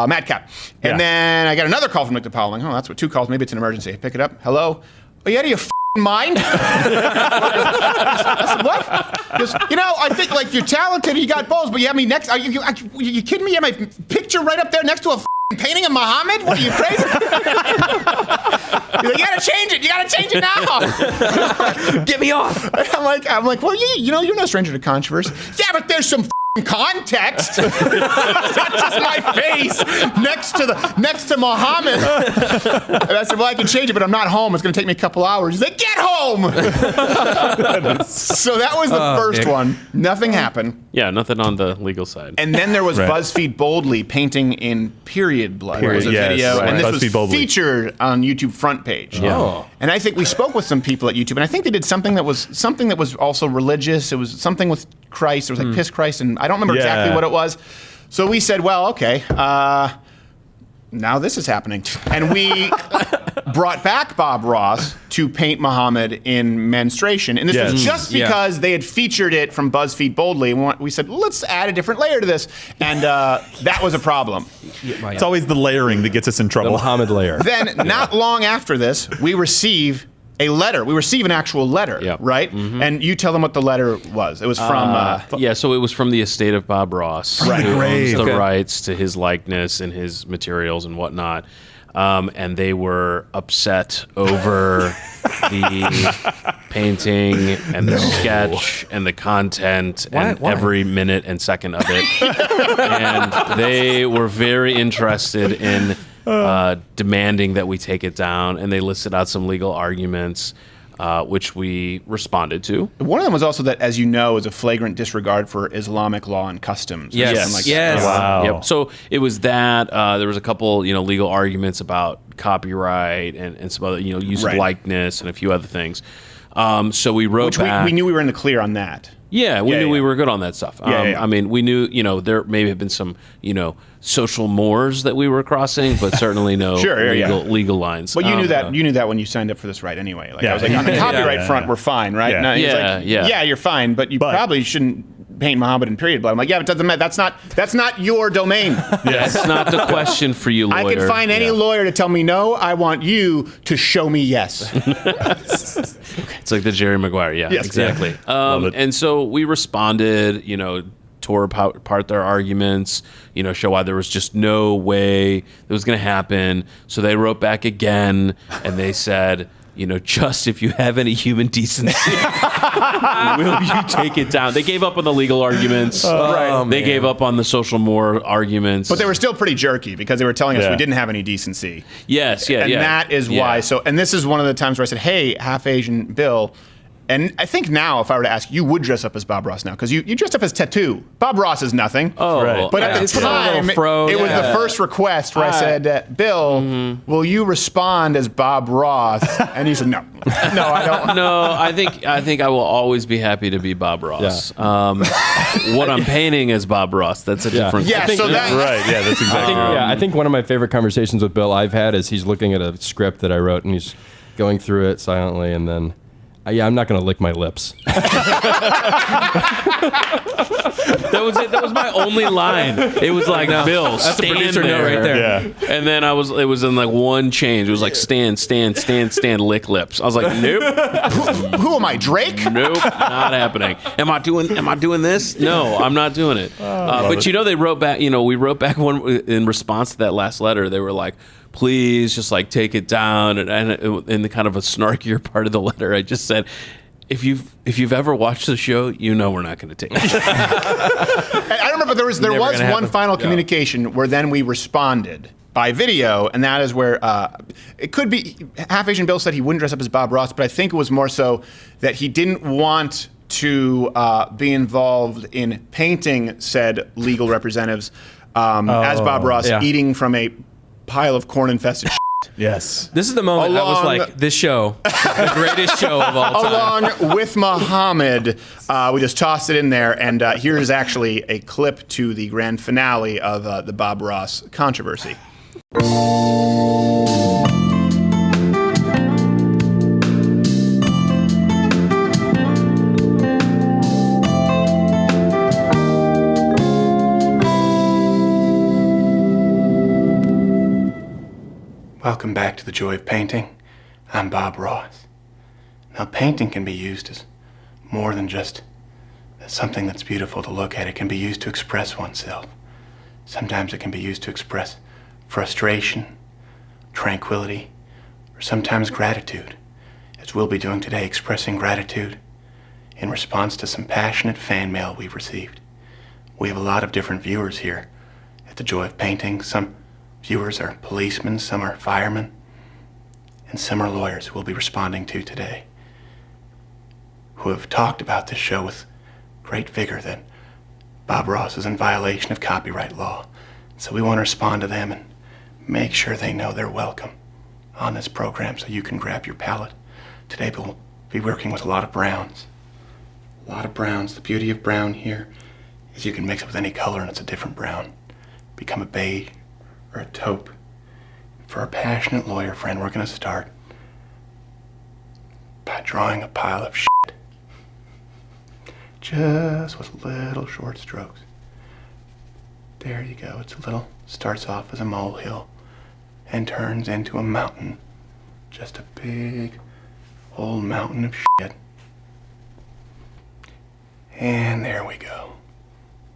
Madcap. And then I got another call from Nick DiPaolo. I'm like, that's what 2 calls. Maybe it's an emergency. I pick it up. Hello? Oh, yeah, do you mind? I said, what? Because, I think like you're talented, you got balls, but you have me next. Are you kidding me? You have my picture right up there next to a painting of Muhammad? What are you crazy? He's like, you gotta change it. You gotta change it now. Get me off. I'm like, well, you're no stranger to controversy. Yeah, but there's some context. It's not just my face next to Muhammad. And I said, well, I can change it, but I'm not home. It's going to take me a couple hours. He's like, get home. So that was the first one. Nothing happened. Yeah, nothing on the legal side. And then there was BuzzFeed Boldly painting in period blood. It was a video, and this BuzzFeed was Boldly. featured on YouTube front page. Yeah. Oh. And I think we spoke with some people at YouTube, and I think they did something that was also religious. It was something with Christ. It was like piss Christ, and I don't remember exactly what it was. So we said, well, okay, now this is happening. And we brought back Bob Ross to paint Muhammad in menstruation. And this was just because they had featured it from BuzzFeed Boldly. And we said, let's add a different layer to this. And that was a problem. It's always the layering that gets us in trouble. The Muhammad layer. Then, not long after this, we receive a letter. We receive an actual letter, right? Mm-hmm. And you tell them what the letter was. It was from... so it was from the estate of Bob Ross, Right. who Great. owns the rights to his likeness and his materials and whatnot. And they were upset over the painting and the sketch and the content and every minute and second of it. And they were very interested in demanding that we take it down, and they listed out some legal arguments, which we responded to. One of them was also that, as you know, is a flagrant disregard for Islamic law and customs. Yes. Wow. Yep. So it was that. There was a couple, legal arguments about copyright and some other, use of likeness and a few other things. So we wrote back. We knew we were in the clear on that. Yeah, we knew we were good on that stuff. Yeah. I mean, we knew, there may have been some, social mores that we were crossing, but certainly no legal lines. But you knew that. You knew that when you signed up for this, right? Anyway, I was like, on the copyright front, we're fine, right? Yeah. No, he's like, you're fine, but you probably shouldn't paint Muhammad in period blood. I'm like, yeah, but it doesn't matter. That's not your domain. That's not the question for you, lawyer. I could find any lawyer to tell me no. I want you to show me yes. It's like the Jerry Maguire. Yeah, Yes. exactly. And so we responded, tore apart their arguments, show why there was just no way it was going to happen. So they wrote back again, and they said, just if you have any human decency, will you take it down? They gave up on the legal arguments. They gave up on the social more arguments. But they were still pretty jerky because they were telling us we didn't have any decency. Yes, And that is why. So, and this is one of the times where I said, hey, half Asian Bill. And I think now, if I were to ask, you would dress up as Bob Ross now, because you dressed up as Tattoo. Bob Ross is nothing. Oh, right. But at the time, it was the first request where I said, Bill, will you respond as Bob Ross? And he said, no. No, I don't. No, I think I will always be happy to be Bob Ross. What I'm painting as Bob Ross, that's a different thing. Yeah, so that... Right, yeah, that's exactly I think one of my favorite conversations with Bill I've had is he's looking at a script that I wrote, and he's going through it silently, and then... I'm not going to lick my lips. That was it. That was my only line. It was like, Bill, That's stand a producer there. note right there. Yeah. And then it was in like one change. It was like stand, lick lips. I was like, nope. Who am I, Drake? Nope, not happening. Am I doing this? No, I'm not doing it. But they wrote back, we wrote back one in response to that last letter. They were like, please just like take it down. And in the kind of a snarkier part of the letter, I just said, if you've ever watched the show, we're not going to take it. I remember there was one final communication where then we responded by video, and that is where it could be half Asian Bill said he wouldn't dress up as Bob Ross, but I think it was more so that he didn't want to be involved in painting said legal representatives as Bob Ross eating from a pile of corn-infested shit. Yes. This is the moment I was like, this show, the greatest show of all time. Along with Muhammad, we just tossed it in there, and here's actually a clip to the grand finale of the Bob Ross controversy. Welcome back to The Joy of Painting. I'm Bob Ross. Now, painting can be used as more than just something that's beautiful to look at. It can be used to express oneself. Sometimes it can be used to express frustration, tranquility, or sometimes gratitude, as we'll be doing today, expressing gratitude in response to some passionate fan mail we've received. We have a lot of different viewers here at The Joy of Painting. Some viewers are policemen, some are firemen, and some are lawyers who we'll be responding to today, who have talked about this show with great vigor that Bob Ross is in violation of copyright law. So we want to respond to them and make sure they know they're welcome on this program, so you can grab your palette. Today we'll be working with a lot of browns. A lot of browns. The beauty of brown here is you can mix it with any color and it's a different brown. Become a beige or a taupe. For our passionate lawyer friend, we're going to start by drawing a pile of shit. Just with little short strokes. There you go. It's a little, starts off as a molehill and turns into a mountain. Just a big old mountain of shit. And there we go.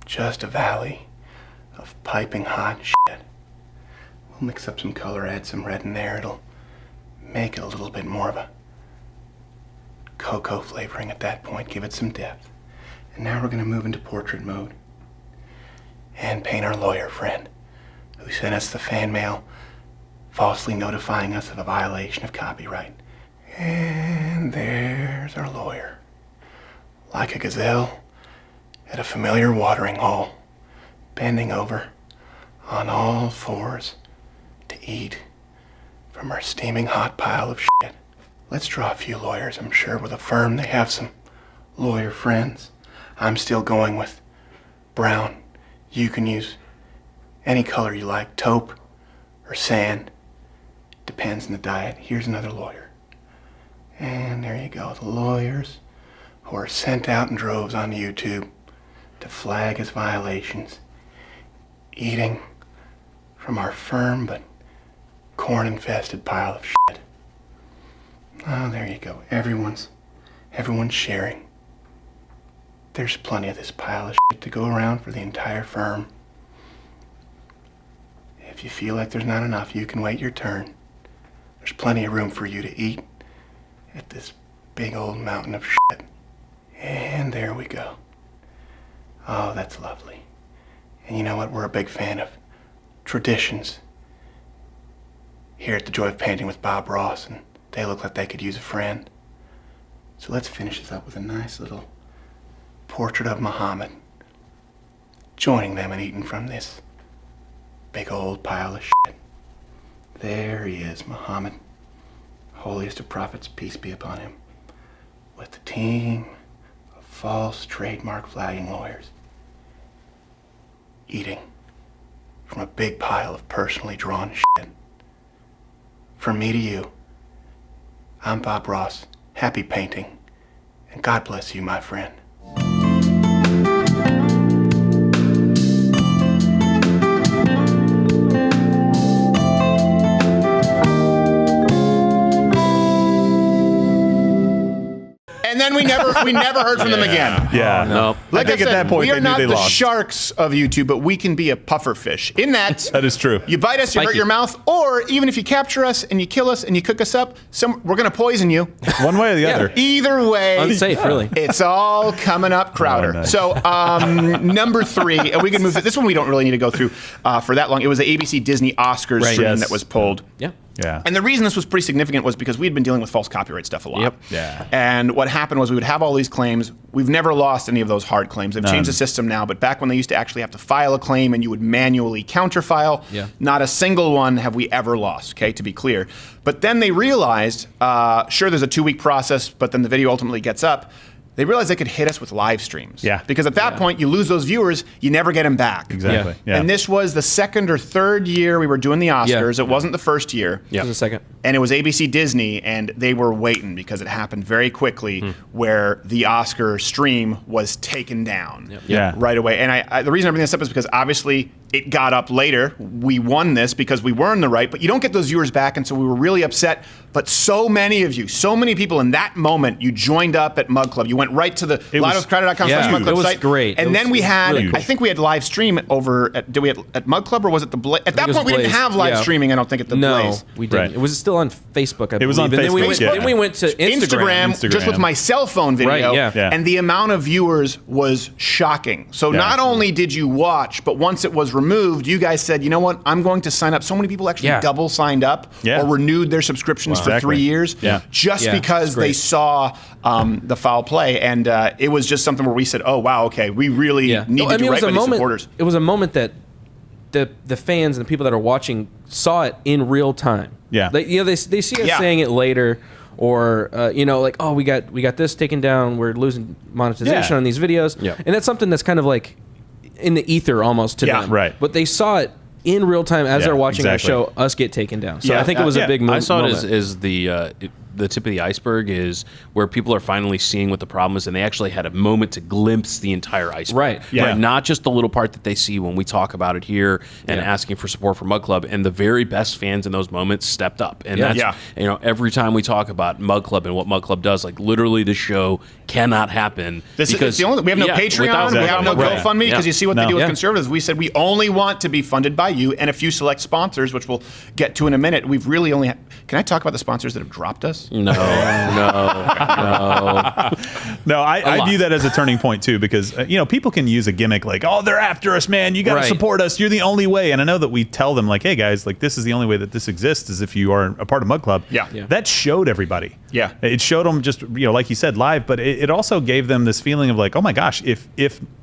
Just a valley of piping hot shit. We'll mix up some color, add some red in there. It'll make it a little bit more of a cocoa flavoring at that point, give it some depth. And now we're going to move into portrait mode and paint our lawyer friend who sent us the fan mail falsely notifying us of a violation of copyright. And there's our lawyer, like a gazelle at a familiar watering hole, bending over on all fours to eat from our steaming hot pile of shit. Let's draw a few lawyers. I'm sure with a firm they have some lawyer friends. I'm still going with brown. You can use any color you like, taupe or sand. Depends on the diet. Here's another lawyer. And there you go, the lawyers who are sent out in droves on YouTube to flag as violations, eating from our firm but corn-infested pile of shit. Oh, there you go. Everyone's sharing. There's plenty of this pile of shit to go around for the entire firm. If you feel like there's not enough, you can wait your turn. There's plenty of room for you to eat at this big old mountain of shit. And there we go. Oh, that's lovely. And you know what? We're a big fan of traditions here at The Joy of Painting with Bob Ross, and they look like they could use a friend. So let's finish this up with a nice little portrait of Muhammad, joining them in eating from this big old pile of shit. There he is, Muhammad, holiest of prophets, peace be upon him, with the team of false trademark flagging lawyers, eating from a big pile of personally drawn shit. From me to you, I'm Bob Ross. Happy painting, and God bless you, my friend. And then we never heard from them again. Yeah, no. Like I think said, at that point we are they knew not they the lost. sharks of YouTube, but we can be a puffer fish. In that, That is true. you bite us, you hurt Spiky. your mouth, or even if you capture us and you kill us and you cook us up, we're going to poison you. One way or the other. Either way, Unsafe, really. it's all coming up, Crowder. Oh, nice. So number 3, and we can move. This one we don't really need to go through for that long. It was the ABC Disney Oscars Right. stream Yes. that was pulled. Yeah. Yeah. And the reason this was pretty significant was because we'd been dealing with false copyright stuff a lot. Yep. Yeah. And what happened was we would have all these claims. We've never lost any of those hard claims. They've changed the system now, but back when they used to actually have to file a claim and you would manually counterfile, not a single one have we ever lost, okay, to be clear. But then they realized, sure, there's a 2-week process, but then the video ultimately gets up. They realized they could hit us with live streams. Yeah. Because at that point, you lose those viewers, you never get them back. Exactly. Yeah. And this was the second or third year we were doing the Oscars. It wasn't the first year. It was the second. And it was ABC Disney, and they were waiting because it happened very quickly where the Oscar stream was taken down Yeah. right away. And the reason I bring this up is because obviously it got up later. We won this because we were in the right, but you don't get those viewers back, and so we were really upset. But so many of you, so many people in that moment, you joined up at Mug Club. You went right to the loudwithcrowder.com/Mug Club site. Great. And then we had, really cool. I think we had live stream over at at Mug Club, or was it the Blaze? At that point, we didn't have live streaming, I don't think, at the Blaze. No, we didn't. Right. It was still on Facebook, I believe. It was on and Facebook. Then we went to Instagram. Just with my cell phone video. Right, yeah. And the amount of viewers was shocking. So not only did you watch, but once it was removed, you guys said, you know what, I'm going to sign up. So many people actually double signed up or renewed their subscriptions for 3 years just because they saw the foul play. And it was just something where we said, oh, wow, okay, we really need to do right by these supporters. It was a moment that the fans and the people that are watching saw it in real time. Yeah. They see us saying it later. Or like, oh, we got this taken down. We're losing monetization on these videos, and that's something that's kind of like in the ether almost to them. Right. But they saw it in real time as they're watching our show, us get taken down. So I think it was a big move. I saw it as the tip of the iceberg is where people are finally seeing what the problem is, and they actually had a moment to glimpse the entire iceberg. Right. Yeah. Right? Not just the little part that they see when we talk about it here and asking for support for Mug Club. And the very best fans in those moments stepped up. And that's, every time we talk about Mug Club and what Mug Club does, like literally the show cannot happen. Because we have no Patreon, we have no GoFundMe, because you see what they do with conservatives. We said we only want to be funded by you and a few select sponsors, which we'll get to in a minute. We've really only can I talk about the sponsors that have dropped us? No. No, I view that as a turning point too, because people can use a gimmick like, oh, they're after us, man. You got to support us. You're the only way. And I know that we tell them like, hey guys, like this is the only way that this exists is if you are a part of Mug Club. Yeah. That showed everybody. Yeah. It showed them just like you said live, but it also gave them this feeling of like, oh my gosh, if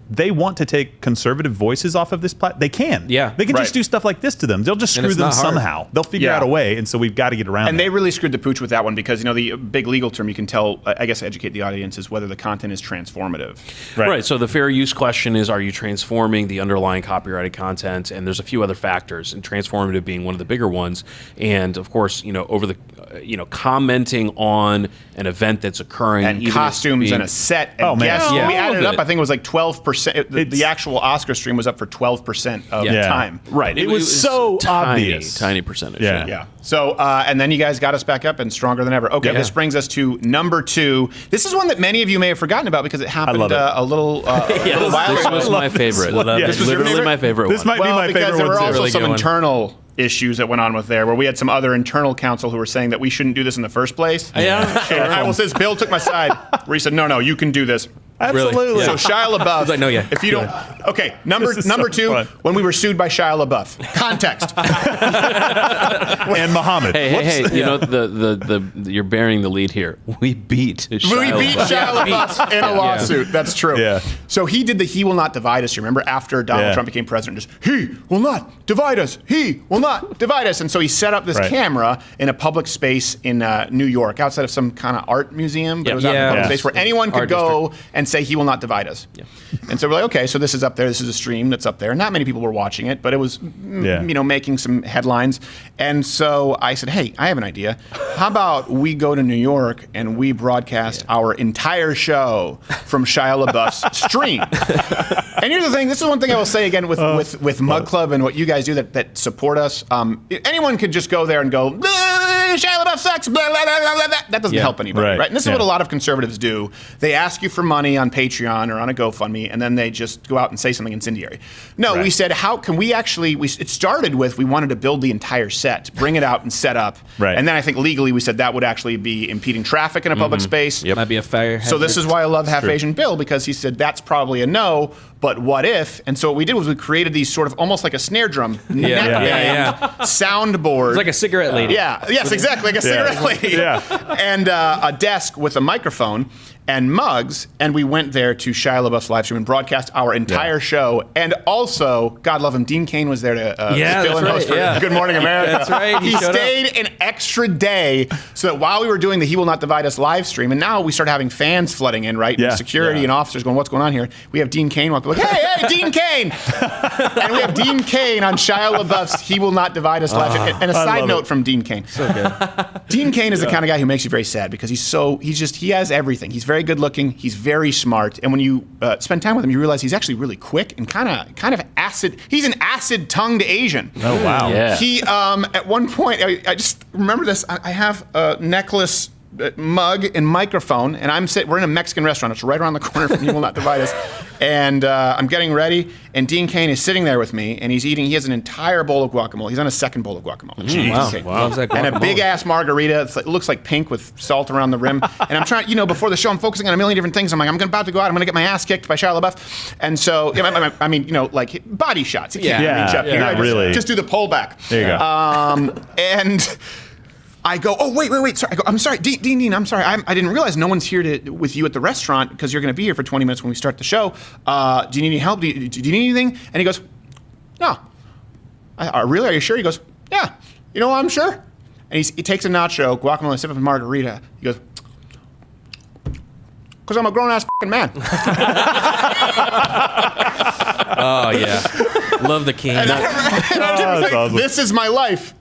they want to take conservative voices off of this platform, they can. Yeah. They can just do stuff like this to them. They'll just screw them somehow. They'll figure out a way, and so we've got to get around And that. they really screwed the pooch with that one because, the big legal term you can tell, I guess educate the audience, is whether the content is transformative. Right. So the fair use question is, are you transforming the underlying copyrighted content? And there's a few other factors, and transformative being one of the bigger ones. And of course, over the, commenting on an event that's occurring. And costumes and a set. And guests. We added it up. I think it was like 12%. The actual Oscar stream was up for 12% of the time. Right. It was so obvious. Tiny percentage. Yeah. So, and then you guys got us back up and stronger than ever. Okay, this brings us to number 2. This is one that many of you may have forgotten about because it happened a little while ago. This was my favorite. This was literally my favorite one. This might be my favorite one. Because there were also really some internal issues that went on with there, where we had some other internal counsel who were saying that we shouldn't do this in the first place. Yeah. And I will say, Bill took my side, where he said, no, you can do this. Absolutely. Really? So Shia LaBeouf. like, no, If you don't. Okay, number 2, when we were sued by Shia LaBeouf. Context. And Muhammad. Hey, you're bearing the lead here. We beat Shia LaBeouf in a lawsuit. Yeah. That's true. Yeah. So he did the "He will not divide us." You remember after Donald Trump became president, just "He will not divide us. He will not divide us." And so he set up this camera in a public space in New York, outside of some kind of art museum, but it was out in a public space where anyone could go and say "He will not divide us." Yeah. And so we're like, okay, so this is up there. This is a stream that's up there. Not many people were watching it, but it was, making some headlines. And so I said, hey, I have an idea. How about we go to New York and we broadcast our entire show from Shia LaBeouf's stream? And here's the thing. This is one thing I will say again with Mug Club and what you guys do that support us. Anyone could just go there and go, Shia LaBeouf sucks, blah, blah, blah, blah, blah. That doesn't help anybody, right? And this is what a lot of conservatives do. They ask you for money on Patreon or on a GoFundMe, and then they just go out and say something incendiary. No, we said, how can we actually, it started with, we wanted to build the entire set, bring it out and set up. Right. And then I think legally we said that would actually be impeding traffic in a public space. Might be a fire. So this is why I love Half Asian Bill, because he said that's probably a no, but what if? And so what we did was we created these sort of almost like a snare drum soundboard. It's like a cigarette lady. Yes, exactly, like a cigarette lady. And a desk with a microphone and mugs, and we went there to Shia LaBeouf's live stream and broadcast our entire show. And also, God love him, Dean Cain was there to fill in host for Good Morning America. That's right. He stayed an extra day so that while we were doing the He Will Not Divide Us live stream, and now we started having fans flooding in, right? And security and officers going, what's going on here? We have Dean Cain walking like, hey, Dean Cain! And we have Dean Cain on Shia LaBeouf's He Will Not Divide Us live. And a side note from Dean Cain. So good. Dean Cain is the kind of guy who makes you very sad because he has everything. He's very good looking. He's very smart. And when you spend time with him, you realize he's actually really quick and kind of acid. He's an acid-tongued Asian. Oh, wow. Yeah. He, at one point, I just remember this. I have a necklace, mug, and microphone, and we're in a Mexican restaurant. It's right around the corner from You Will Not Divide Us. And I'm getting ready, and Dean Cain is sitting there with me, and he's eating. He has an entire bowl of guacamole. He's on his second bowl of guacamole. Wow. Loves that And a guacamole. big-ass margarita. It looks like pink with salt around the rim. And I'm trying, before the show, I'm focusing on a million different things. I'm like, I'm about to go out. I'm going to get my ass kicked by Shia LaBeouf. And so, I mean, like body shots. You can't reach up here. not really. Just do the pullback. There you go. And I go, oh, wait. Sorry. I go, I'm sorry. Dean, I'm sorry. I didn't realize no one's here with you at the restaurant because you're going to be here for 20 minutes when we start the show. Do you need any help? Do you need anything? And he goes, no. Really? Are you sure? He goes, yeah. I'm sure. And he takes a nacho, guacamole, sip of a margarita. He goes, because I'm a grown-ass fucking man. Oh, yeah. Love the king. Awesome. This is my life.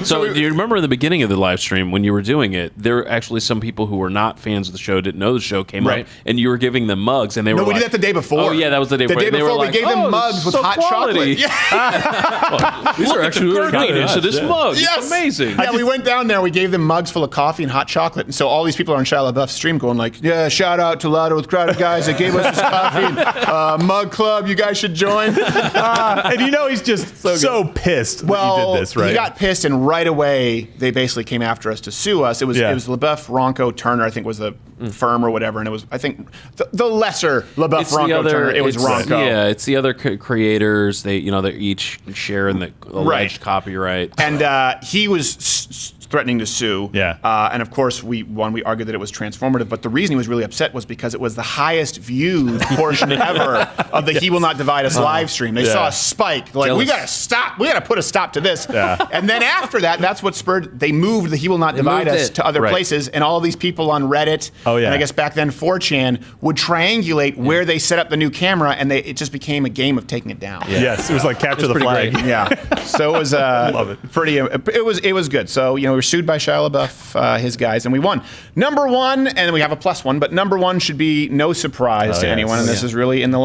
So do you remember in the beginning of the live stream when you were doing it, there were actually some people who were not fans of the show, didn't know the show came out, and you were giving them mugs, and they were we did that the day before. Oh, yeah, that was the day before. The day before, we gave them mugs with hot chocolate. Yeah. These are actually really good. So this mug, it's amazing. Yeah, we went down there, we gave them mugs full of coffee and hot chocolate, and so all these people are on Shia LaBeouf's stream going like, yeah, shout out to Louder with Crowder guys that gave us this coffee, mug club, you guys should join. And he's just so pissed that you did this, right? He got pissed, and right away they basically came after us to sue us. It was LaBeouf, Ronco, Turner, I think was the firm or whatever, and it was, I think, the lesser LaBeouf, Ronco, Turner. It was Ronco. Yeah, it's the other creators. They each share in the alleged copyright. And he was threatening to sue. Yeah. And of course, we argued that it was transformative, but the reason he was really upset was because it was the highest viewed portion ever of the He Will Not Divide Us live stream. They saw a spike. They're like, we gotta stop. We gotta put a stop to this. Yeah. And then after that, that's what spurred. They moved the He Will Not Divide Us to other places, and all these people on Reddit. Oh yeah. And I guess back then 4chan would triangulate where they set up the new camera, and it just became a game of taking it down. Yeah. Yes, it was like capture the flag. Great. Yeah. So it was love it. Pretty. It was good. So we were sued by Shia LaBeouf, his guys, and we won. Number one, and we have a plus one, but number one should be no surprise to anyone. And this is really in the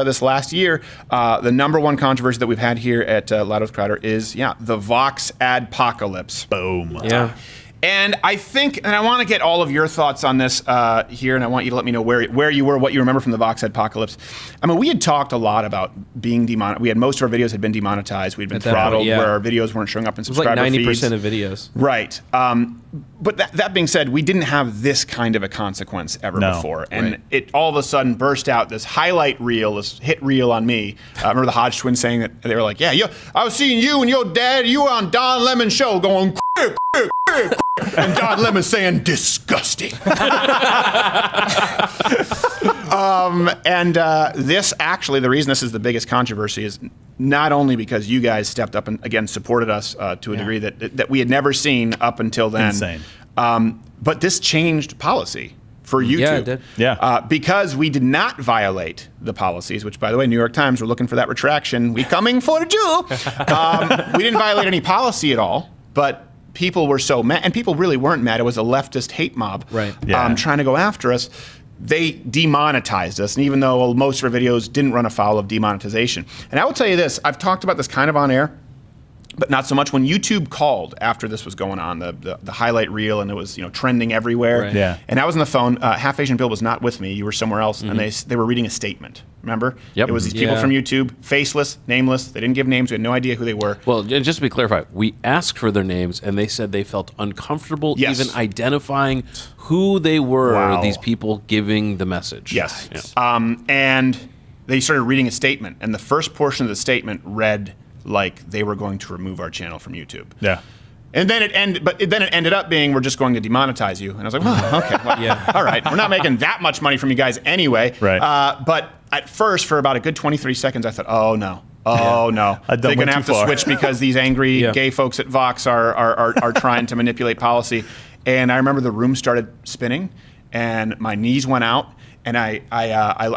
this last year, the number one controversy that we've had here at Louder with Crowder is the Vox adpocalypse. Boom. Yeah. And I think, and I want to get all of your thoughts on this here, and I want you to let me know where you were, what you remember from the Vox adpocalypse. I mean, we had talked a lot about being demonetized. Most of our videos had been demonetized. We'd been throttled where our videos weren't showing up in subscriber feeds. It was like 90% of videos. Right. But that being said, we didn't have this kind of a consequence ever before. And it all of a sudden burst out this highlight reel, this hit reel on me. I remember the Hodge twins saying that they were like, I was seeing you and your dad, you were on Don Lemon's show going, and Don Lemon's saying, disgusting. This actually, the reason this is the biggest controversy is not only because you guys stepped up and again supported us to a degree that we had never seen up until then. Insane. But this changed policy for YouTube. Yeah, it did. Yeah. Because we did not violate the policies, which, by the way, New York Times were looking for that retraction. We coming for you. We didn't violate any policy at all, but people were so mad, and people really weren't mad. It was a leftist hate mob trying to go after us. They demonetized us, and even though most of our videos didn't run afoul of demonetization. And I will tell you this, I've talked about this kind of on air, but not so much. When YouTube called after this was going on, the highlight reel, and it was trending everywhere. Right. Yeah. And I was on the phone. Half Asian Bill was not with me. You were somewhere else, and they were reading a statement. Remember? Yep. It was these people from YouTube, faceless, nameless. They didn't give names. We had no idea who they were. Well, and just to be clarified, we asked for their names, and they said they felt uncomfortable even identifying who they were. These people giving the message. Yes. Yeah. And they started reading a statement, and the first portion of the statement read like they were going to remove our channel from YouTube. Yeah. And then it ended up being, we're just going to demonetize you. And I was like, well, okay, well, all right. We're not making that much money from you guys anyway. Right. But at first, for about a good 23 seconds, I thought, oh no. They're going to have to switch because these angry gay folks at Vox are trying to manipulate policy. And I remember the room started spinning, and my knees went out, and I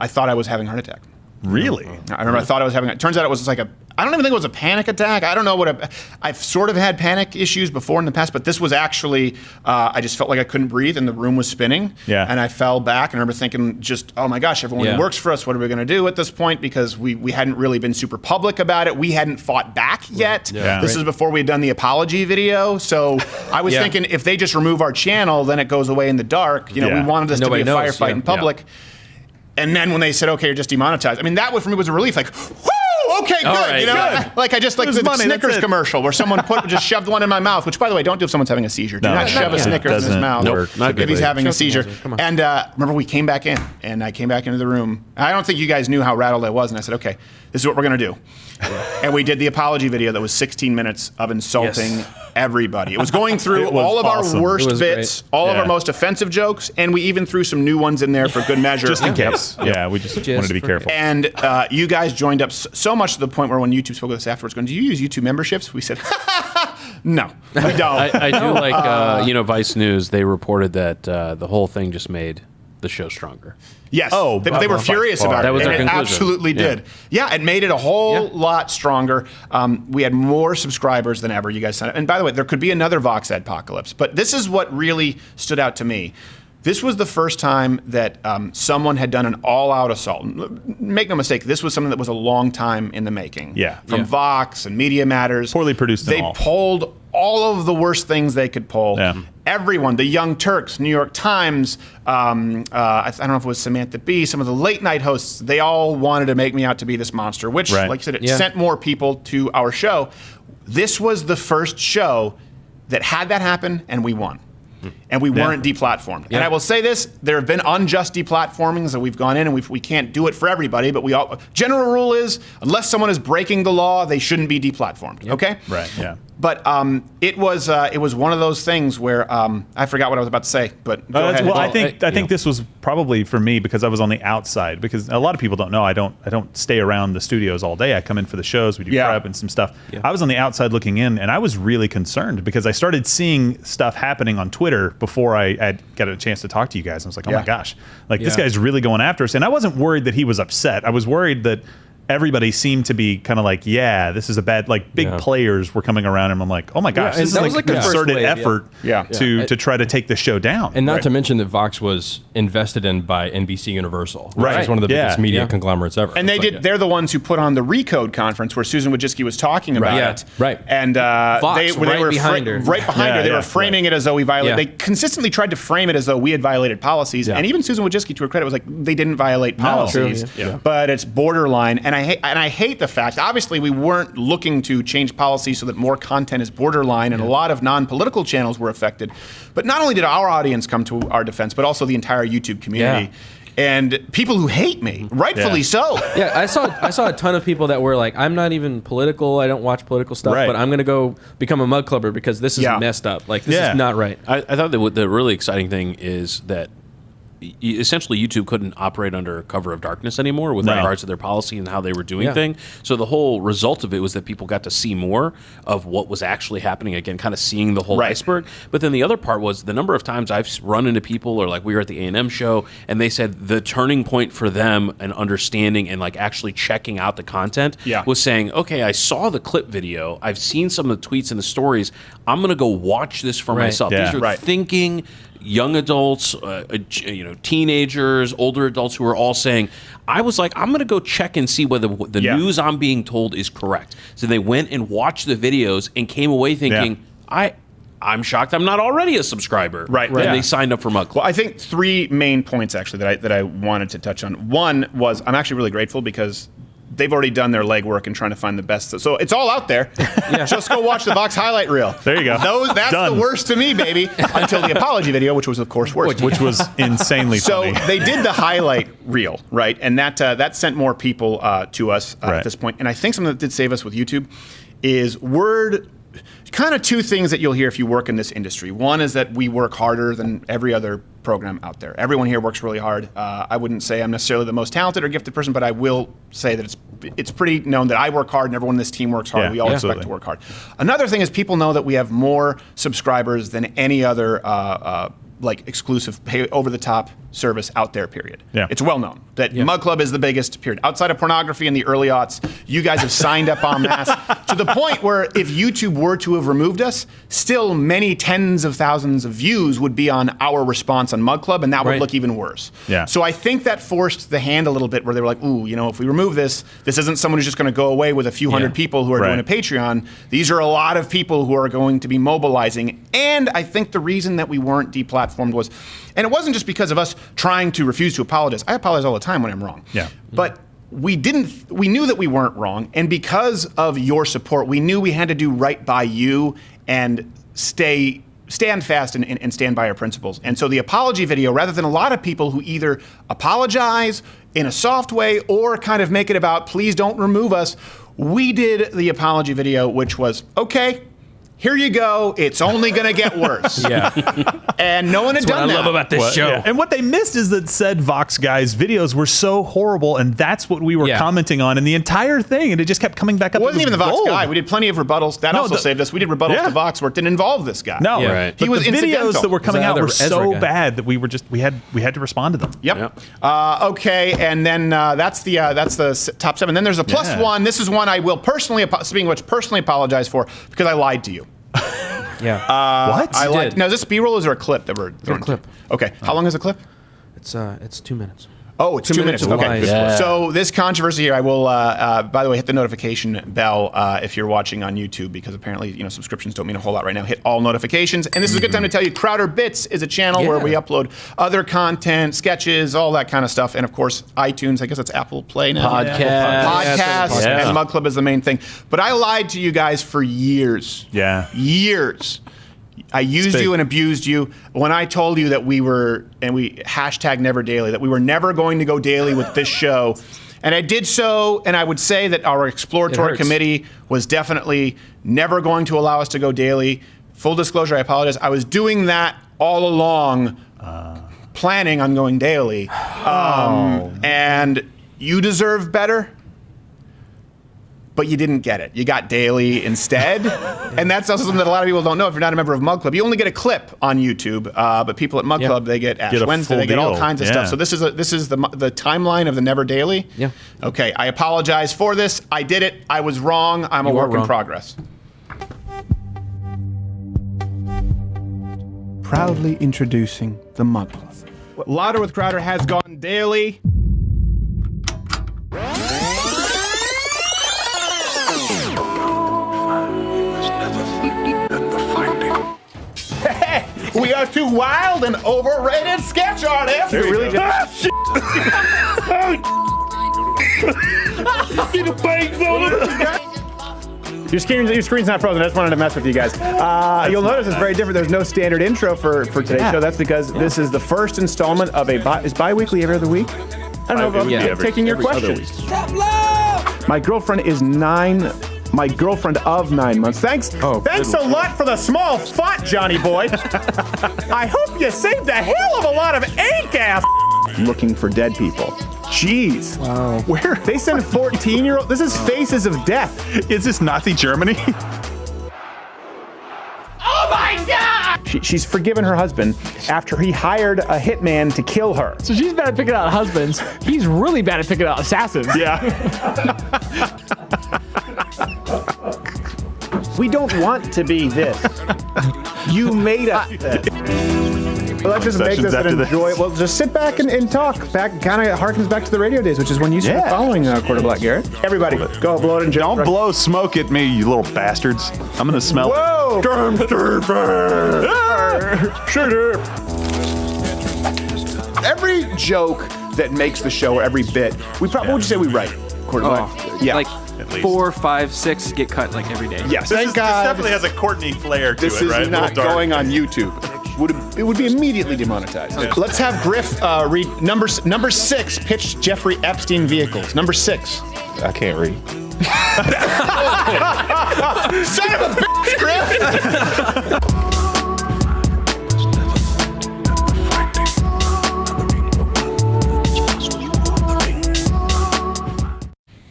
thought I was having a heart attack. Really? I remember I thought I was having. It turns out it was like I don't even think it was a panic attack. I don't know what I've sort of had panic issues before in the past, but this was actually, I just felt like I couldn't breathe and the room was spinning. Yeah. And I fell back and I remember thinking just, oh my gosh, everyone who works for us, what are we going to do at this point? Because we hadn't really been super public about it. We hadn't fought back yet. Yeah. This is before we had done the apology video. So I was thinking if they just remove our channel, then it goes away in the dark. You know, we wanted this to be a firefight in public. And then when they said, okay, you're just demonetized, I mean, that for me was a relief. Like, whoo, okay, good. right, you know, good. like I just like the money, Snickers commercial where someone just shoved one in my mouth. Which, by the way, don't do if someone's having a seizure. Do not shove a Snickers in his mouth if he's having a seizure. And remember, we came back in, and I came back into the room. I don't think you guys knew how rattled I was, and I said, okay, this is what we're gonna do. And we did the apology video that was 16 minutes of insulting everybody. It was going through all of our worst bits, all of our most offensive jokes, and we even threw some new ones in there for good measure. Just in case. Yeah, we just wanted to be careful. And you guys joined up so much to the point where when YouTube spoke with us afterwards, going, do you use YouTube memberships? We said, no, we don't. I do like, Vice News, they reported that the whole thing just made the show stronger. Yes. Oh, they were furious about it. That was and their it conclusion. absolutely did. Yeah, it made it a whole lot stronger. We had more subscribers than ever. You guys signed up. And by the way, there could be another Vox Adpocalypse, but this is what really stood out to me. This was the first time that someone had done an all-out assault. Make no mistake, this was something that was a long time in the making. Yeah. From Vox and Media Matters. Poorly produced They pulled all of the worst things they could pull. Yeah. Everyone, the Young Turks, New York Times, I don't know if it was Samantha Bee, some of the late night hosts, they all wanted to make me out to be this monster, which, like I said, it sent more people to our show. This was the first show that had that happen, and we won. And we weren't deplatformed. And I will say this, there have been unjust deplatformings that we've gone in and we can't do it for everybody, but general rule is, unless someone is breaking the law, they shouldn't be deplatformed, okay? Right, yeah. But it was one of those things where I forgot what I was about to say, but go ahead. Well, I think this was probably for me because I was on the outside, because a lot of people don't know I don't stay around the studios all day. I come in for the shows, we do prep and some stuff. I was on the outside looking in, and I was really concerned because I started seeing stuff happening on Twitter before I got a chance to talk to you guys. I was like, oh my gosh, like this guy's really going after us. And I wasn't worried that he was upset. I was worried that everybody seemed to be kind of like, yeah, this is a bad, like big players were coming around and I'm like, oh my gosh, this is like a concerted effort to try to take the show down. And not to mention that Vox was invested in by NBC Universal, which is one of the biggest media conglomerates ever. And they're the ones who put on the Recode conference where Susan Wojcicki was talking about it. Right. And Vox, they were behind her. Right behind her. They were framing it as though we violated. They consistently tried to frame it as though we had violated policies. And even Susan Wojcicki, to her credit, was like, they didn't violate policies, but it's borderline. And I hate the fact, obviously we weren't looking to change policy so that more content is borderline, and a lot of non-political channels were affected. But not only did our audience come to our defense, but also the entire YouTube community. And people who hate me, rightfully so. Yeah, I saw a ton of people that were like, I'm not even political, I don't watch political stuff, but I'm going to go become a mug clubber because this is messed up. Like, this is not right. I thought that the really exciting thing is that essentially YouTube couldn't operate under cover of darkness anymore with regards to their policy and how they were doing things. So the whole result of it was that people got to see more of what was actually happening, again, kind of seeing the whole iceberg. But then the other part was the number of times I've run into people, or like we were at the A&M show, and they said the turning point for them and understanding and like actually checking out the content was saying, okay, I saw the clip video, I've seen some of the tweets and the stories, I'm going to go watch this for myself. These are thinking young adults, teenagers, older adults who are all saying, I was like, I'm going to go check and see whether the news I'm being told is correct. So they went and watched the videos and came away thinking, I'm shocked I'm not already a subscriber. And they signed up for Mug Club. Well, I think three main points actually that I wanted to touch on. One was I'm actually really grateful because they've already done their legwork in trying to find the best. So it's all out there. Just go watch the Vox highlight reel. There you go. That's the worst to me, baby. Until the apology video, which was, of course, worse. Which was insanely funny. So they did the highlight reel, right? And that sent more people to us at this point. And I think something that did save us with YouTube is kind of two things that you'll hear if you work in this industry. One is that we work harder than every other program out there. Everyone here works really hard. I wouldn't say I'm necessarily the most talented or gifted person, but I will say that it's pretty known that I work hard and everyone in this team works hard. We all expect to work hard. Another thing is people know that we have more subscribers than any other like exclusive pay over the top service out there, period. Yeah. It's well known that Mug Club is the biggest, period. Outside of pornography in the early aughts, you guys have signed up en masse to the point where if YouTube were to have removed us, still many tens of thousands of views would be on our response on Mug Club, and that would look even worse. Yeah. So I think that forced the hand a little bit where they were like, ooh, you know, if we remove this isn't someone who's just going to go away with a few hundred people who are doing a Patreon. These are a lot of people who are going to be mobilizing. And I think the reason that we weren't deplatformed was, and it wasn't just because of us trying to refuse to apologize. I apologize all the time when I'm wrong. Yeah. But we knew that we weren't wrong. And because of your support, we knew we had to do right by you and stand fast and stand by our principles. And so the apology video, rather than a lot of people who either apologize in a soft way or kind of make it about, please don't remove us, we did the apology video, which was, okay, here you go. It's only going to get worse. And no one had done that. That's what I love about this show. Yeah. And what they missed is that said Vox guys' videos were so horrible, and that's what we were commenting on in the entire thing, and it just kept coming back up. It wasn't even the Vox guy. We did plenty of rebuttals. That also saved us. We did rebuttals to Vox where it didn't involve this guy. No, He was the incidental. videos that were coming out were so bad that we had to respond to them. Yep. Okay, and then that's the top 7. Then there's a plus one. This is one I will personally apologize for because I lied to you. What? I lied. Now, is this B-roll or is there a clip that we're throwing? clip. Okay. How long is the clip? It's 2 minutes. Oh, it's 2 minutes. of Okay. lies. So this controversy here, I will, by the way, hit the notification bell if you're watching on YouTube, because apparently, subscriptions don't mean a whole lot right now. Hit all notifications. And this is a good time to tell you, Crowder Bits is a channel where we upload other content, sketches, all that kind of stuff. And of course, iTunes, I guess it's Apple Play now. Podcasts. And Mug Club is the main thing. But I lied to you guys for years. Years. I used you and abused you when I told you that we #NeverDaily, that we were never going to go daily with this show. And I did so, and I would say that our exploratory committee was definitely never going to allow us to go daily. Full disclosure, I apologize. I was doing that all along, planning on going daily. And you deserve better. But you didn't get it. You got daily instead. And that's also something that a lot of people don't know if you're not a member of Mug Club. You only get a clip on YouTube, but people at Mug Club, they get Ash Wednesday, they get all kinds of stuff. So this is the timeline of the Never Daily. Yeah. Okay, I apologize for this. I did it. I was wrong. I'm a work in progress. Proudly introducing the Mug Club. Louder with Crowder has gone daily. We are two wild and overrated sketch artists. It really did. Your screen's not frozen. I just wanted to mess with you guys. You'll notice it's very different. There's no standard intro for today's show. That's because this is the first installment of is bi-weekly every other week? I don't know if I'm taking your questions. My girlfriend is my girlfriend of 9 months. Thanks a lot for the small font, Johnny boy. I hope you saved a hell of a lot of ink ass. Looking for dead people. Jeez. Wow. Where? They send 14-year-old. This is Faces of Death. Is this Nazi Germany? Oh my God! She's forgiven her husband after he hired a hitman to kill her. So she's bad at picking out husbands. He's really bad at picking out assassins. Yeah. We don't want to be this. You made us this. Well, that just makes us enjoy it. Well, just sit back and talk. Back kind of harkens back to the radio days, which is when you started following Quarter Black Garrett. Everybody, go blow it and don't blow smoke at me, you little bastards. I'm gonna smell it. Dumpster fire! Shut up! Every joke that makes the show, or every bit, what would you say we write? Quarter Black? Yeah. Like 4, 5, 6 get cut like every day. Yes. This definitely has a Courtney flair to it, right? This is not going on YouTube. It would be immediately demonetized. Yeah. Let's have Griff read number 6. Pitched Jeffrey Epstein vehicles. Number 6. I can't read. Son of a bitch, Griff!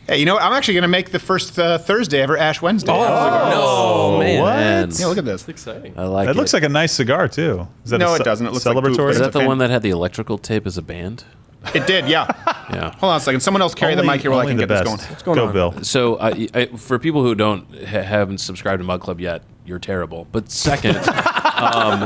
Hey, you know what? I'm actually going to make the first Thursday ever Ash Wednesday. Oh, man. What? Yeah, look at this. It's exciting. I like It looks like a nice cigar too. Is that No, a it doesn't. It looks like poop. celebratory? Is It's that the a one that had the electrical tape as a band? It did, yeah. Yeah. Hold on a second. Someone else carry the mic here while I Only can the get this best. going. What's going Go, on? Bill. So, for people who haven't subscribed to Mug Club yet, you're terrible. But second,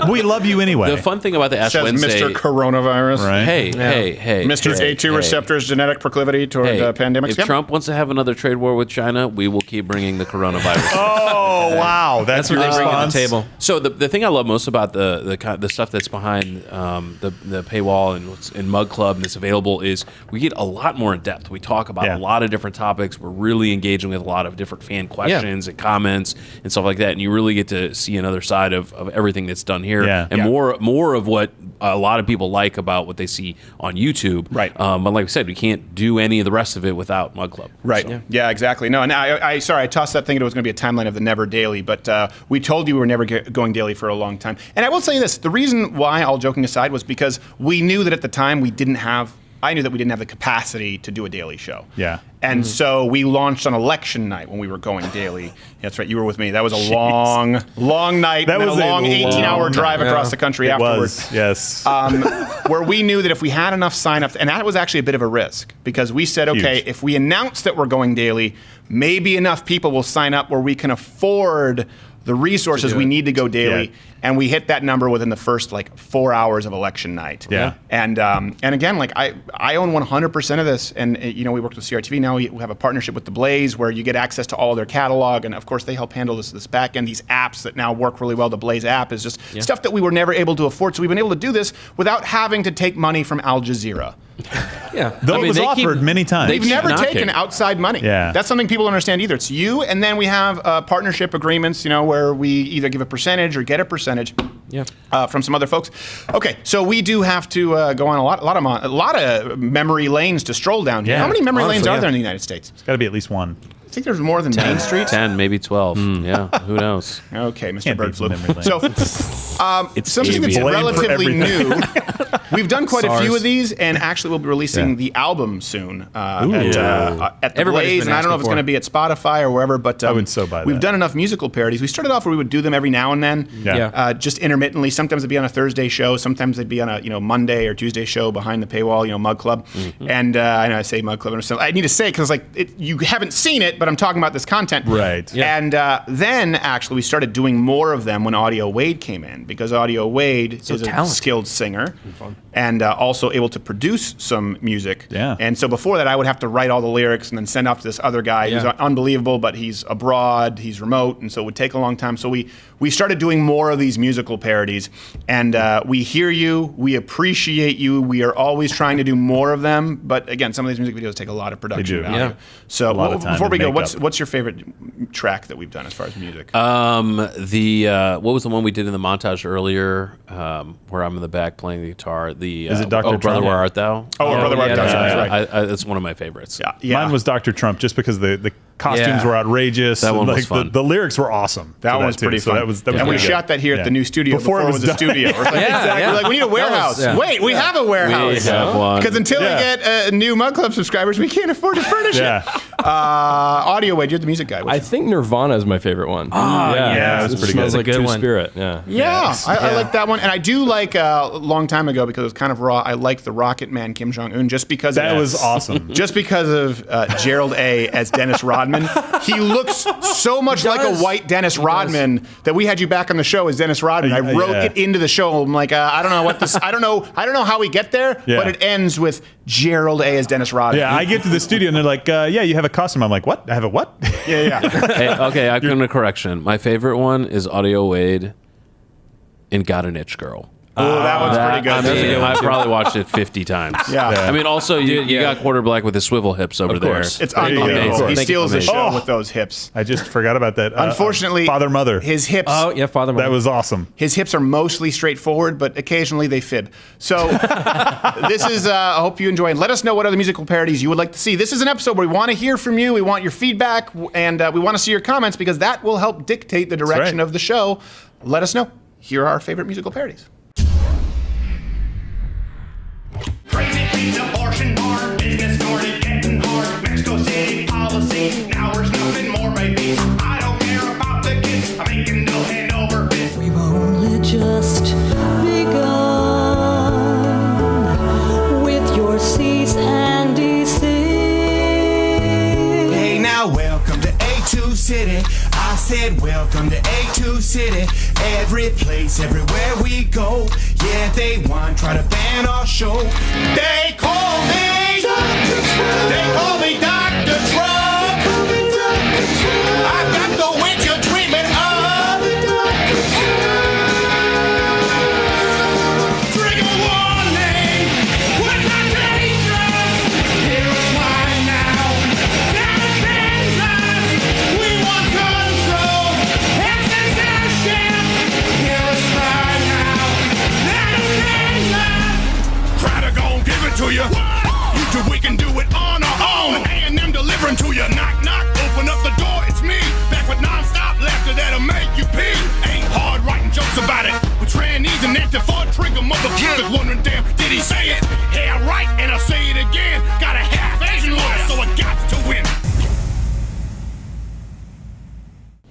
We love you anyway. the fun thing about the Ash Says Wednesday, Mr. Coronavirus. Right. hey, Mr. hey, A2 hey. receptors genetic proclivity toward pandemics. If Yep. Trump wants to have another trade war with China, we will keep bringing the coronavirus. Oh wow, that's what your they bring to the response? table. So the thing I love most about the stuff that's behind the paywall and what's in Mug Club and it's available is we get a lot more in depth. We talk about Yeah. a lot of different topics. We're really engaging with a lot of different fan questions and comments and stuff like that. And you really get to see another side of everything that's done here and more of what a lot of people like about what they see on YouTube. Right. But like I said, we can't do any of the rest of it without Mug Club. Right. So. Yeah, exactly. No, and I tossed that thinking it was going to be a timeline of the never daily, but we told you we were never going daily for a long time. And I will say this: the reason why, all joking aside, was because we knew that at the time I knew that we didn't have the capacity to do a daily show. Yeah. And so we launched on election night when we were going daily. That's right, you were with me. That was a long night. That and was a long 18-hour drive across the country It afterwards. was, yes. Where we knew that if we had enough signups, and that was actually a bit of a risk because we said, okay, Huge. if we announce that we're going daily, maybe enough people will sign up where we can afford the resources we need to go daily. Yeah. And we hit that number within the first 4 hours of election night. Yeah. And again, I own 100% of this, and we worked with CRTV. Now we have a partnership with The Blaze, where you get access to all of their catalog, and of course they help handle this back end. These apps that now work really well. The Blaze app is just stuff that we were never able to afford. So we've been able to do this without having to take money from Al Jazeera. Yeah. Though it was offered many times. We've never taken outside money. Yeah. That's something people don't understand either. It's you, and then we have partnership agreements, where we either give a percentage or get a percentage. Yeah. From some other folks. Okay, so we do have to go on a lot of memory lanes to stroll down here. Yeah. How many memory Honestly, lanes are yeah. there in the United States? It's got to be at least one. I think there's more than Main Street. 10, maybe 12. Yeah, who knows? Okay, Mr. Can't Bird beat Flu. memory lanes. So, It's something that's avian. relatively Blame for new. We've done quite a few SARS. of these, and actually we'll be releasing the album soon at the Everybody's Blaze, been and I don't know if it's asking going to be at Spotify or wherever, but I would so buy we've that. done enough musical parodies. We started off where we would do them every now and then, Yeah. just intermittently. Sometimes it'd be on a Thursday show, sometimes they'd be on a Monday or Tuesday show behind the paywall, Mug Club. And I know I say Mug Club, and I need to say it because you haven't seen it, but I'm talking about this content. Right. Yeah. And then actually we started doing more of them when Audio Wade came in, because Audio Wade is a talented. skilled singer and also able to produce some music. Yeah. And so before that, I would have to write all the lyrics and then send off to this other guy who's unbelievable, but he's abroad, he's remote, and so it would take a long time. So we started doing more of these musical parodies, and we hear you, we appreciate you, we are always trying to do more of them, but again, some of these music videos take a lot of production do. value. Yeah. So A lot of time before we and go, makeup. what's your favorite track that we've done as far as music? What was the one we did in the montage earlier, where I'm in the back playing the guitar? Is it Dr. Oh, Brother, Trump? Where Art Thou? Oh, Brother, Where Art Thou, that's right. That's one of my favorites. Yeah. Mine was Dr. Trump, just because the costumes were outrageous. That one and, was fun. The lyrics were awesome. That one was too. pretty So fun. that was and we pretty good. shot that here at the new studio Before it was a done. studio. We're like, Yeah. we're like, we need a warehouse. Wait, we have a warehouse. We have one. Because until we get new Mug Club subscribers, we can't afford to furnish it. Audio Wade, you're the music guy. I think Nirvana is my favorite one. yeah, that's it pretty smells good. like That's a good True one. Spirit. Yeah. Yeah, I like that one. And I do like a long time ago, because it was kind of raw, I liked the Rocket Man Kim Jong-un just because That of was awesome. Just because of Gerald A. as Dennis Rodman. He looks so much like a white Dennis Rodman that we had you back on the show as Dennis Rodman. I wrote it into the show. I'm like, I don't know what this. I don't know how we get there, but it ends with Gerald A. as Dennis Rodman. Yeah, I get to the studio and they're like, yeah, you have a costume. I'm like, what? I have a what? Yeah. Hey, okay, I come to correction. My favorite one is Audio Wade in Got an Itch Girl. Oh, that one's pretty good. I mean, I probably watched it 50 times. Yeah. I mean, also, you got Quarter Black with his swivel hips over there. It's you go. unbelievable. He Amazing. steals the show Oh. with those hips. I just forgot about that. Unfortunately, Father Mother. his hips. Oh, yeah, Father Mother. That was awesome. His hips are mostly straightforward, but occasionally they fib. So this is, I hope you enjoy. And let us know what other musical parodies you would like to see. This is an episode where we want to hear from you. We want your feedback, and we want to see your comments, because that will help dictate the direction right. of the show. Let us know. Here are our favorite musical parodies. Pregnant means abortion, hard business started getting hard. Mexico City politics. said, welcome to A2 City. Every place, everywhere we go. Yeah, they want try to ban our show. They call me Dr. Trump. They call me Dr. Trump. I've got the witch you're dreaming of. Trigger warning. What's our dangerous? Here's why now. That offends us. We want control and censorship. Here's why now. That offends us. Crowder gon' give it to you. YouTube, we can do it on our own. A&M delivering to you. Knock, knock, open up the door. It's me. Back with non-stop laughter that'll make you pee. Ain't hard writing jokes about it. With trannies and anti-for trigger motherfuckers wondering, damn, did he say it? Yeah, right, and I'll say it again. Got a half Asian lawyer, so I got to win.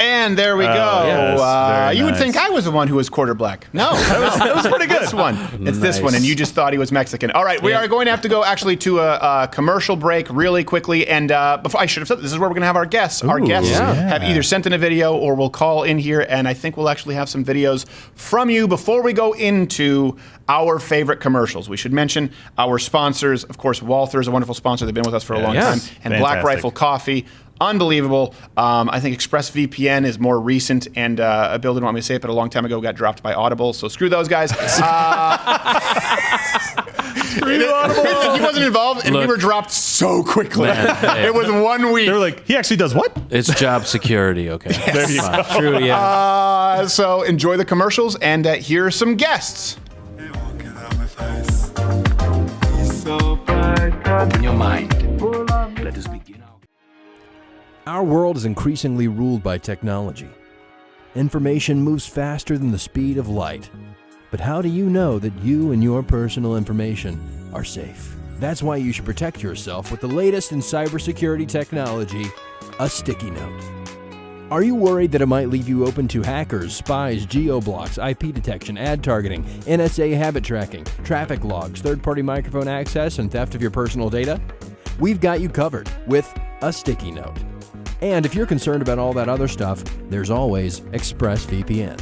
And there we go. Yes, you would nice. think I was the one who was quarter black. No, that was pretty good. This one. It's this one, and you just thought he was Mexican. All right, we are going to have to go actually to a commercial break really quickly. And before I should have said, this is where we're going to have our guests. Our guests have either sent in a video or will call in here, and I think we'll actually have some videos from you before we go into our favorite commercials. We should mention our sponsors. Of course, Walther is a wonderful sponsor. They've been with us for a long time. And Black Rifle Coffee. Unbelievable. I think ExpressVPN is more recent, and Bill didn't want me to say it, but a long time ago got dropped by Audible, so screw those guys. He wasn't involved, and we were dropped so quickly. It was 1 week. They were like, he actually does what? It's job security, okay. There you go. True, yeah. So enjoy the commercials, and here are some guests. Open your mind. Let us begin. Our world is increasingly ruled by technology. Information moves faster than the speed of light. But how do you know that you and your personal information are safe? That's why you should protect yourself with the latest in cybersecurity technology, a sticky note. Are you worried that it might leave you open to hackers, spies, geo-blocks, IP detection, ad targeting, NSA habit tracking, traffic logs, third-party microphone access, and theft of your personal data? We've got you covered with a sticky note. And if you're concerned about all that other stuff, there's always ExpressVPN.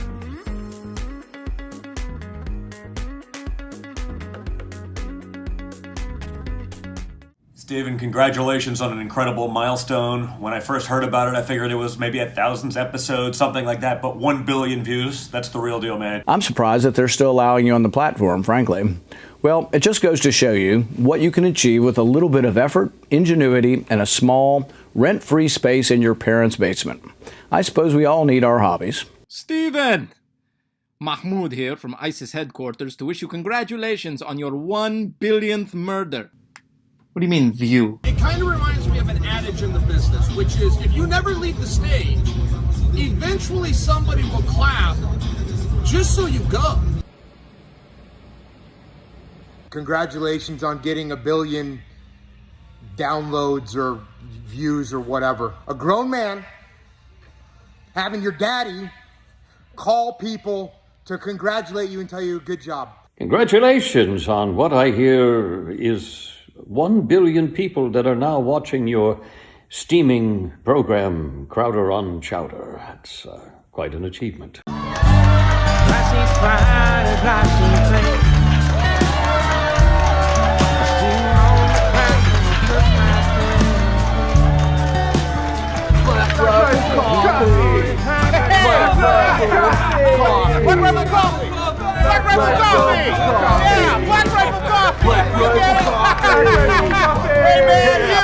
Steven, congratulations on an incredible milestone. When I first heard about it, I figured it was maybe 1,000th episode, something like that, but 1 billion views, that's the real deal, man. I'm surprised that they're still allowing you on the platform, frankly. Well, it just goes to show you what you can achieve with a little bit of effort, ingenuity, and a small, rent-free space in your parents' basement. I suppose we all need our hobbies. Steven! Mahmoud here from ISIS headquarters to wish you congratulations on your 1 billionth murder. What do you mean, view? It kind of reminds me of an adage in the business, which is if you never leave the stage, eventually somebody will clap just so you go. Congratulations on getting 1 billion downloads or views or whatever. A grown man having your daddy call people to congratulate you and tell you good job. Congratulations on what I hear is 1 billion people that are now watching your steaming program, Crowder on Chowder. That's quite an achievement. Black Rifle Coffee! Black Rifle Coffee! Yeah, Black Rifle Coffee! You get it? Hey man, you!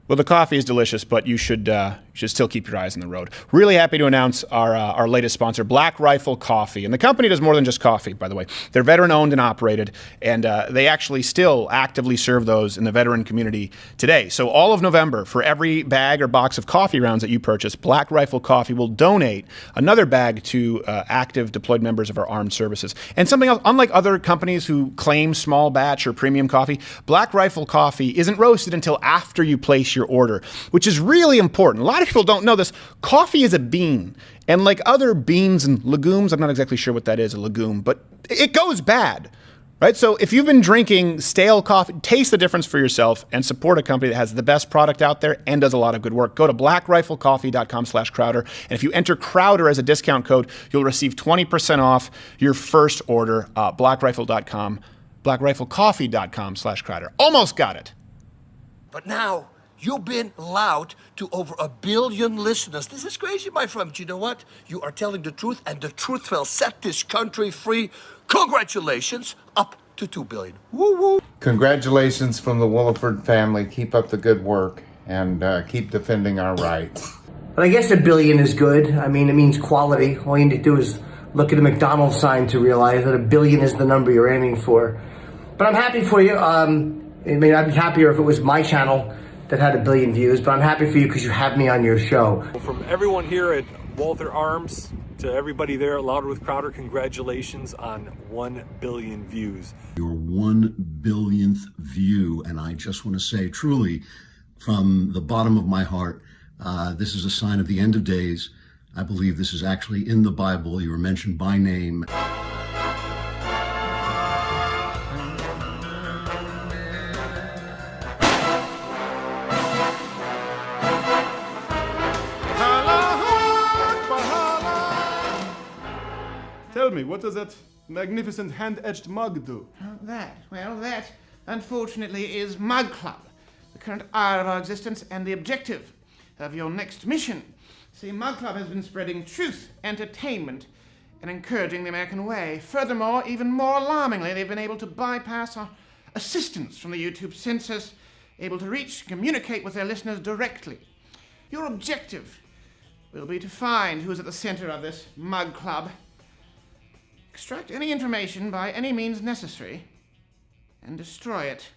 Well, the coffee is delicious, but you should still keep your eyes on the road. Really happy to announce our latest sponsor, Black Rifle Coffee. And the company does more than just coffee, by the way. They're veteran-owned and operated, and they actually still actively serve those in the veteran community today. So all of November, for every bag or box of coffee rounds that you purchase, Black Rifle Coffee will donate another bag to active deployed members of our armed services. And something else, unlike other companies who claim small batch or premium coffee, Black Rifle Coffee isn't roasted until after you place to your order, which is really important. A lot of people don't know this. Coffee is a bean. And like other beans and legumes, I'm not exactly sure what that is, a legume, but it goes bad. Right? So if you've been drinking stale coffee, taste the difference for yourself and support a company that has the best product out there and does a lot of good work. Go to blackriflecoffee.com/Crowder. And if you enter Crowder as a discount code, you'll receive 20% off your first order. Blackrifle.com, blackriflecoffee.com/Crowder. Almost got it. But now, you've been loud to over 1 billion listeners. This is crazy, my friend. But you know what? You are telling the truth, and the truth will set this country free. Congratulations, up to 2 billion. Woo woo. Congratulations from the Williford family. Keep up the good work and keep defending our rights. But I guess 1 billion is good. I mean, it means quality. All you need to do is look at a McDonald's sign to realize that 1 billion is the number you're aiming for. But I'm happy for you. I mean, I'd be happier if it was my channel that had 1 billion views, but I'm happy for you because you have me on your show. From everyone here at Walther Arms to everybody there at Louder with Crowder, congratulations on 1 billion views. Your 1 billionth view, and I just want to say truly from the bottom of my heart, this is a sign of the end of days. I believe this is actually in the Bible. You were mentioned by name. Tell me, what does that magnificent hand-etched mug do? That, unfortunately, is Mug Club, the current hour of our existence and the objective of your next mission. See, Mug Club has been spreading truth, entertainment, and encouraging the American way. Furthermore, even more alarmingly, they've been able to bypass our assistance from the YouTube censors, able to reach, communicate with their listeners directly. Your objective will be to find who is at the center of this Mug Club, extract any information by any means necessary, and destroy it.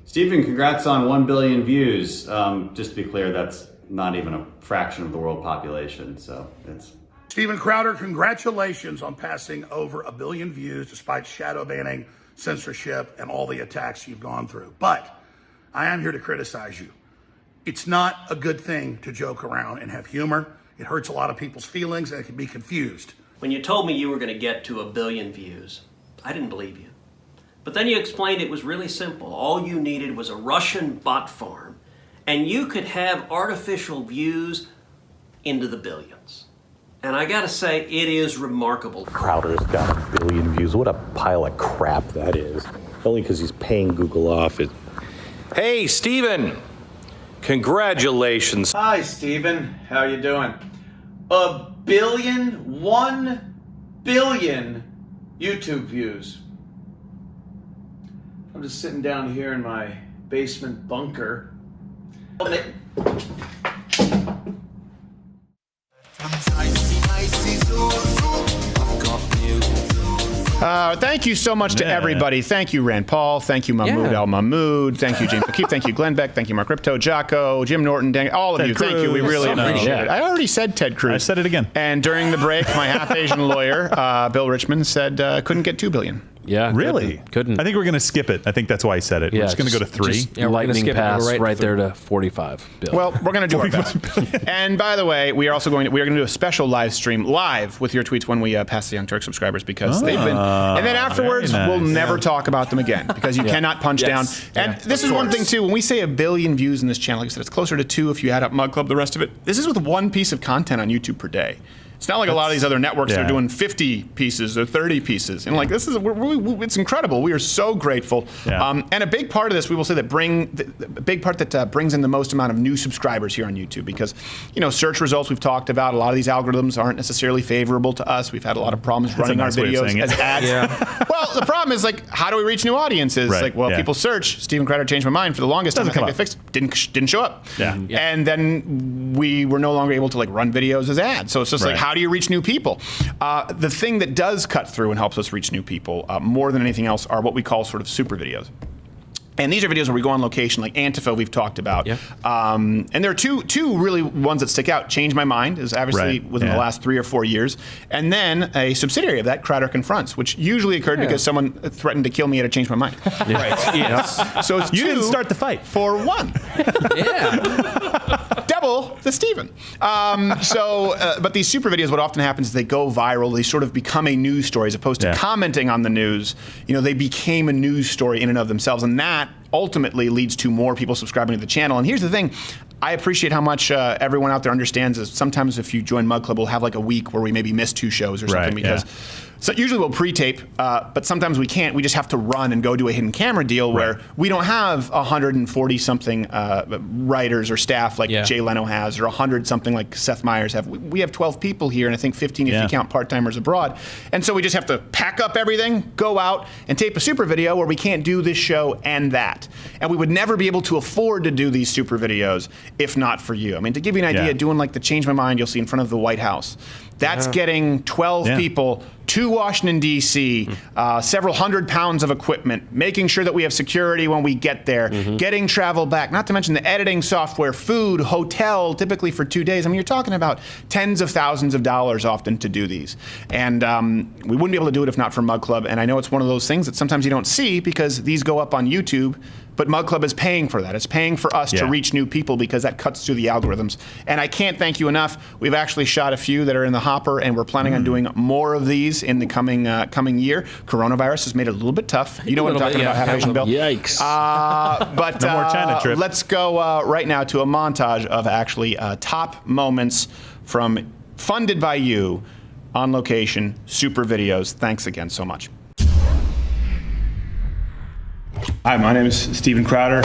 Steven, congrats on 1 billion views. Just to be clear, that's not even a fraction of the world population, so it's... StevenCrowder, congratulations on passing over 1 billion views despite shadow banning, censorship, and all the attacks you've gone through. But I am here to criticize you. It's not a good thing to joke around and have humor. It hurts a lot of people's feelings and it can be confused. When you told me you were going to get to 1 billion views, I didn't believe you. But then you explained it was really simple. All you needed was a Russian bot farm, and you could have artificial views into the billions. And I gotta say, it is remarkable. Crowder's got 1 billion views. What a pile of crap that is. Only because he's paying Google off. Hey, Steven! Congratulations. Hi, Steven. How you doing? 1 billion, 1 billion YouTube views. I'm just sitting down here in my basement bunker. Thank you so much to everybody. Thank you, Rand Paul. Thank you, Mahmoud Al Mahmoud. Thank you, James O'Keefe. Thank you, Glenn Beck. Thank you, Mark Ripto, Jocko, Jim Norton, Dan, all of Ted you. Cruz. Thank you. We really appreciate it. I already said Ted Cruz. I said it again. And during the break, my half-Asian lawyer, Bill Richmond, said couldn't get 2 billion. Yeah, really? Couldn't. I think we're going to skip it. I think that's why I said it. We're just going to go to 3. Yeah, lightning pass right there to 45. Bill. Well, we're going to do our best. And by the way, we are going to do a special live stream live with your tweets when we pass the Young Turk subscribers because they've been. And then afterwards, we'll never talk about them again because you cannot punch down. And this is one thing too. When we say 1 billion views in this channel, like I said, it's closer to 2 if you add up Mug Club, the rest of it. This is with 1 piece of content on YouTube per day. It's not like a lot of these other networks that are doing 50 pieces or 30 pieces. And like this is, it's incredible. We are so grateful. Yeah. And a big part of this, we will say that brings in the most amount of new subscribers here on YouTube because, you know, search results we've talked about. A lot of these algorithms aren't necessarily favorable to us. We've had a lot of problems running our videos as ads. Well, the problem is like, how do we reach new audiences? Right. Like, well, people search. StevenCrowder changed my mind for the longest time. I think they fixed. Didn't show up. And then we were no longer able to like run videos as ads. So it's just like, how do you reach new people? The thing that does cut through and helps us reach new people more than anything else are what we call sort of super videos. And these are videos where we go on location, like Antifa we've talked about. Yeah. And there are two really ones that stick out. Change My Mind is obviously within the last 3 or 4 years. And then a subsidiary of that, Crowder Confronts, which usually occurred because someone threatened to kill me at a Change My Mind. Right. Yes. So it's You 2 didn't start the fight. for 1. Yeah. Double the Steven. But these super videos, what often happens is they go viral. They sort of become a news story as opposed to commenting on the news. They became a news story in and of themselves. And that ultimately leads to more people subscribing to the channel. And here's the thing. I appreciate how much everyone out there understands is sometimes if you join Mug Club, we'll have like a week where we maybe miss 2 shows or something because so usually we'll pre-tape, but sometimes we can't. We just have to run and go do a hidden camera deal where we don't have 140-something writers or staff like Jay Leno has, or 100-something like Seth Meyers have. We have 12 people here, and I think 15 if you count part-timers abroad. And so we just have to pack up everything, go out, and tape a super video where we can't do this show and that. And we would never be able to afford to do these super videos if not for you. I mean, to give you an idea, doing like the Change My Mind you'll see in front of the White House, that's getting 12 people to Washington, D.C., several hundred pounds of equipment, making sure that we have security when we get there, getting travel back, not to mention the editing software, food, hotel, typically for 2 days. I mean, you're talking about tens of thousands of dollars often to do these. And we wouldn't be able to do it if not for Mug Club. And I know it's one of those things that sometimes you don't see because these go up on YouTube, but Mug Club is paying for that. It's paying for us to reach new people because that cuts through the algorithms. And I can't thank you enough. We've actually shot a few that are in the hopper, and we're planning on doing more of these in the coming year. Coronavirus has made it a little bit tough. You know what I'm talking about, Haitian Bill? Yikes. But no more China trip. Let's go right now to a montage of actually top moments from funded by you, on location, super videos. Thanks again so much. Hi, my name is StevenCrowder.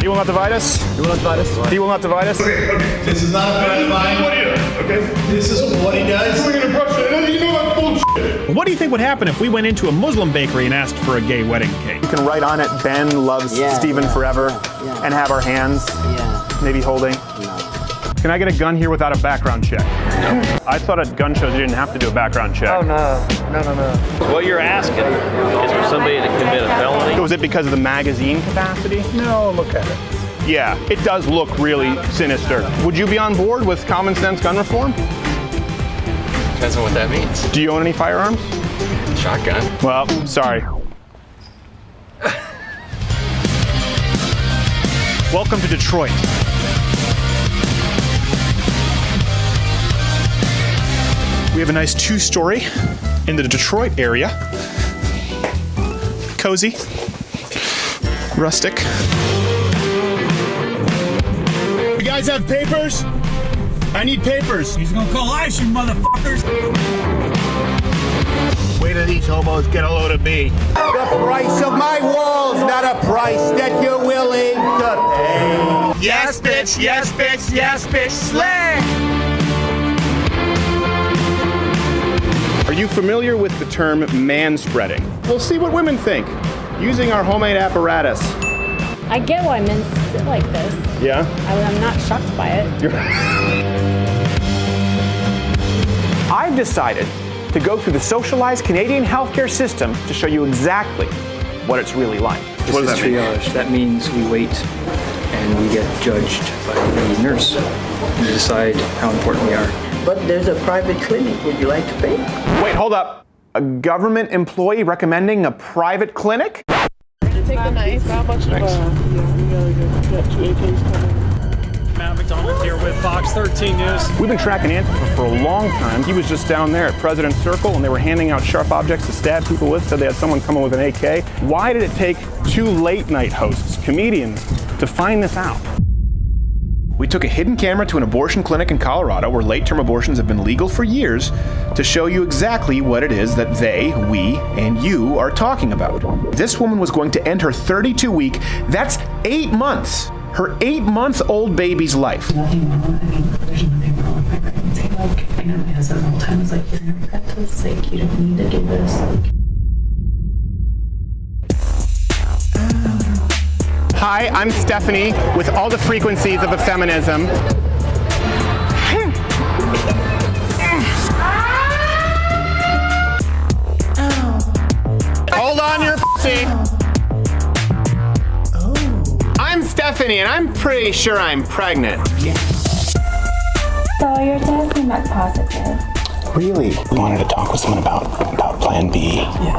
He will not divide us. He will not divide us. He will not divide us. Okay. This is not a friend of mine. Okay. This is what he does. We're gonna brush it. You know that bullshit. What do you think would happen if we went into a Muslim bakery and asked for a gay wedding cake? You can write on it, Ben loves Steven forever, and have our hands maybe holding. Can I get a gun here without a background check? No. I thought at gun shows you didn't have to do a background check. Oh, no. What you're asking is for somebody to commit a felony? Was it because of the magazine capacity? No, look at it. Yeah, it does look really sinister. Would you be on board with common sense gun reform? Depends on what that means. Do you own any firearms? Shotgun. Well, sorry. Welcome to Detroit. We have a nice 2-story in the Detroit area. Cozy, rustic. You guys have papers? I need papers. He's gonna call ICE, you motherfuckers. Wait till these hobos get a load of me. The price of my walls, not a price that you're willing to pay. Yes, bitch, yes, bitch, yes, bitch, slay! Are you familiar with the term manspreading? We'll see what women think using our homemade apparatus. I get why men sit like this. Yeah? I'm not shocked by it. I've decided to go through the socialized Canadian healthcare system to show you exactly what it's really like. What does that mean? Triage. That means we wait and we get judged by the nurse and decide how important we are. But there's a private clinic. Would you like to pay? Wait, hold up. A government employee recommending a private clinic? Take the knife. How much? Thanks. Matt McDonald here with Fox 13 News. We've been tracking Antifa for a long time. He was just down there at President's Circle and they were handing out sharp objects to stab people with, said they had someone coming with an AK. Why did it take 2 late night hosts, comedians, to find this out? We took a hidden camera to an abortion clinic in Colorado where late-term abortions have been legal for years to show you exactly what it is that they, we, and you are talking about. This woman was going to end her 32-week, that's 8 months, her 8-month-old baby's life. Nothing wrong. I mean, there's nothing wrong with my pregnancy. Like, I know my husband the whole time was like, you're gonna regret this. Like, you don't need to do this. Like, Hi, I'm Stephanie with all the frequencies of the feminism. Stephanie, and I'm pretty sure I'm pregnant. So your test came back positive. Really? We wanted to talk with someone about Plan B. Yeah.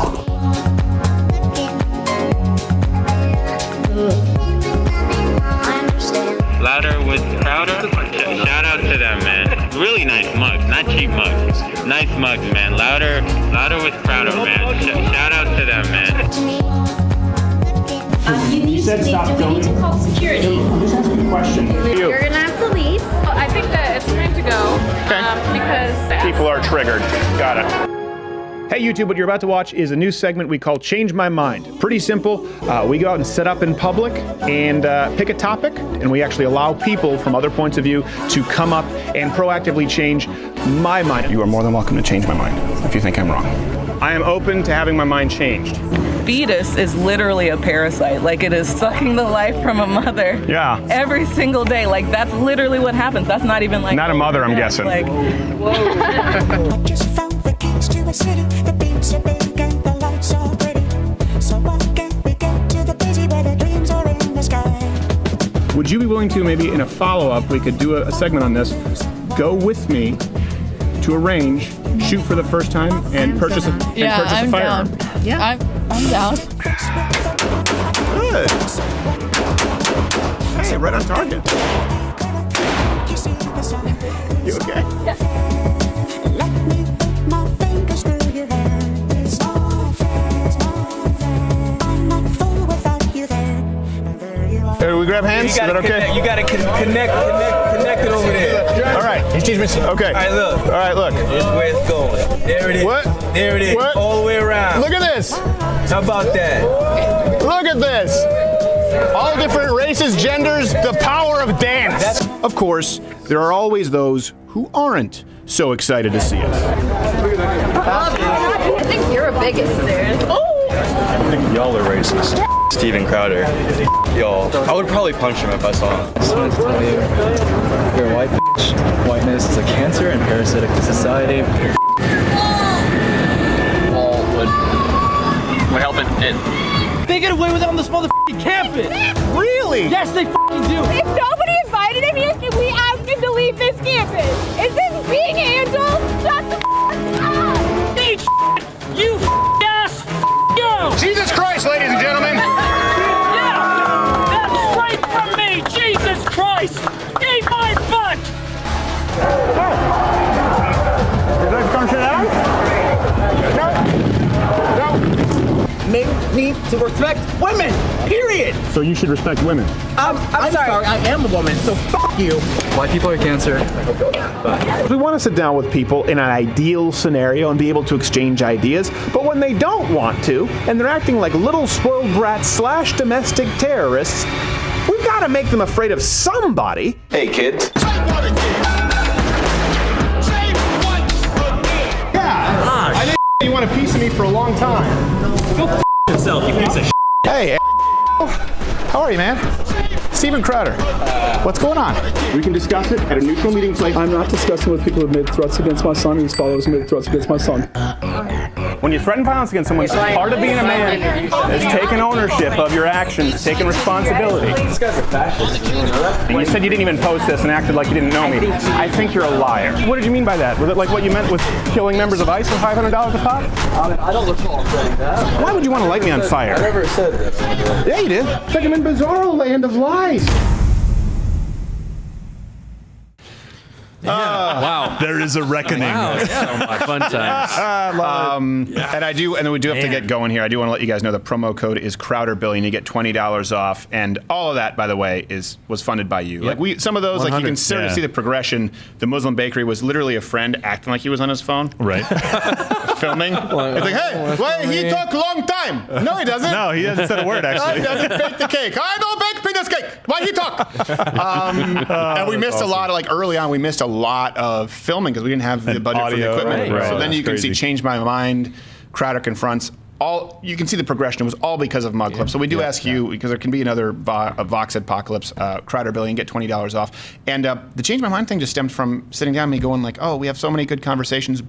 Louder with Crowder. Shout out to them, man. Really nice mugs, not cheap mugs. Nice mugs, man. Louder with Crowder, man. Shout out to them, man. You said stop filming. We need to call security. Just ask me a question. You're gonna have to leave. I think that it's time to go because People are triggered. Got it. Hey YouTube, what you're about to watch is a new segment we call Change My Mind. Pretty simple. We go out and set up in public and pick a topic, and we actually allow people from other points of view to come up and proactively change my mind. You are more than welcome to change my mind if you think I'm wrong. I am open to having my mind changed. Fetus is literally a parasite. Like, it is sucking the life from a mother. Yeah. Every single day. Like, that's literally what happens. That's not even like... Not a mother, I'm guessing. Like, whoa. I just found the keys to a city. The beats are big and the lights are pretty. So why can't we get to the busy where the dreams are in the sky? Would you be willing to, maybe in a follow-up, we could do a segment on this, go with me to a range, shoot for the first time, and purchase a firearm? Down. Yeah, I'm down. Good. Hey, right on target. You okay? Let me put my fingers through your hair. It's all fair, it's all fair. I'm not full without you there. And there you are. Hey, we grab hands? Is that okay? You gotta connect it over there. All right, he's teaching me. Okay. All right, look. Here's where it's going. There it is. What? There it is. What? All the way around. Look at this. How about that? Look at this. All different races, genders, the power of dance. Of course, there are always those who aren't so excited to see us. I think you're a bigot there. I think y'all are racist. StevenCrowder. Y'all. I would probably punch him if I saw him. So to tell you, you're a white bitch. Whiteness is a cancer and parasitic to society. All would help it. They get away with it on this motherfucking campus. Really? Yes, they fucking do. If nobody invited him here, can we ask him to leave this campus? Is this being handled? Shut the up! Eat you ass you! Jesus Christ, ladies and gentlemen! Yeah! That's straight from me! Jesus Christ! Eat my butt! Would you like to come sit down? No. Men need to respect women, period! So you should respect women. I'm sorry, I am a woman, so fuck you! White people are cancer. We want to sit down with people in an ideal scenario and be able to exchange ideas, but when they don't want to, and they're acting like little spoiled brats / domestic terrorists, we've got to make them afraid of somebody. Hey, kids. Yeah, I didn't you want a piece of me for a long time. Go f yourself, you piece of shit. Hey, how are you, man? StevenCrowder. What's going on? We can discuss it at a neutral meeting place. I'm not discussing with people who have made threats against my son and his followers made threats against my son. When you threaten violence against someone, part of being a man is taking ownership of your actions, taking responsibility. This guy's a fascist. You know that? And you said you didn't even post this and acted like you didn't know me. I think you're a liar. What did you mean by that? Was it like what you meant with killing members of ICE for $500 a pop? I don't recall saying that. Why would you want to light me on fire? I never said this. Yeah, you did. It's like I'm in bizarro land of lies. Wow. There is a reckoning. Wow. Yeah. Fun times. And then we do have to get going here. I do want to let you guys know the promo code is CrowderBillion. You get $20 off, and all of that, by the way, was funded by you. Yep. Like some of those, like you can sort of Yeah. see the progression. The Muslim bakery was literally a friend acting like he was on his phone, Right. filming. It's like, hey, why he talk long time? No, he doesn't. No, he hasn't said a word, actually. He doesn't bake the cake. I don't bake penis cake. Why he talk? And we missed a lot of, like, early on, we missed a lot of filming because we didn't have the budget for the audio, equipment. right. So then That's you can see crazy. Change My Mind, Crowder Confronts, you can see the progression. It was all because of Mug Club. So we do ask you, because there can be another Vox Apocalypse, Crowder Billion, get $20 off. And the Change My Mind thing just stemmed from sitting down and me going like, oh, we have so many good conversations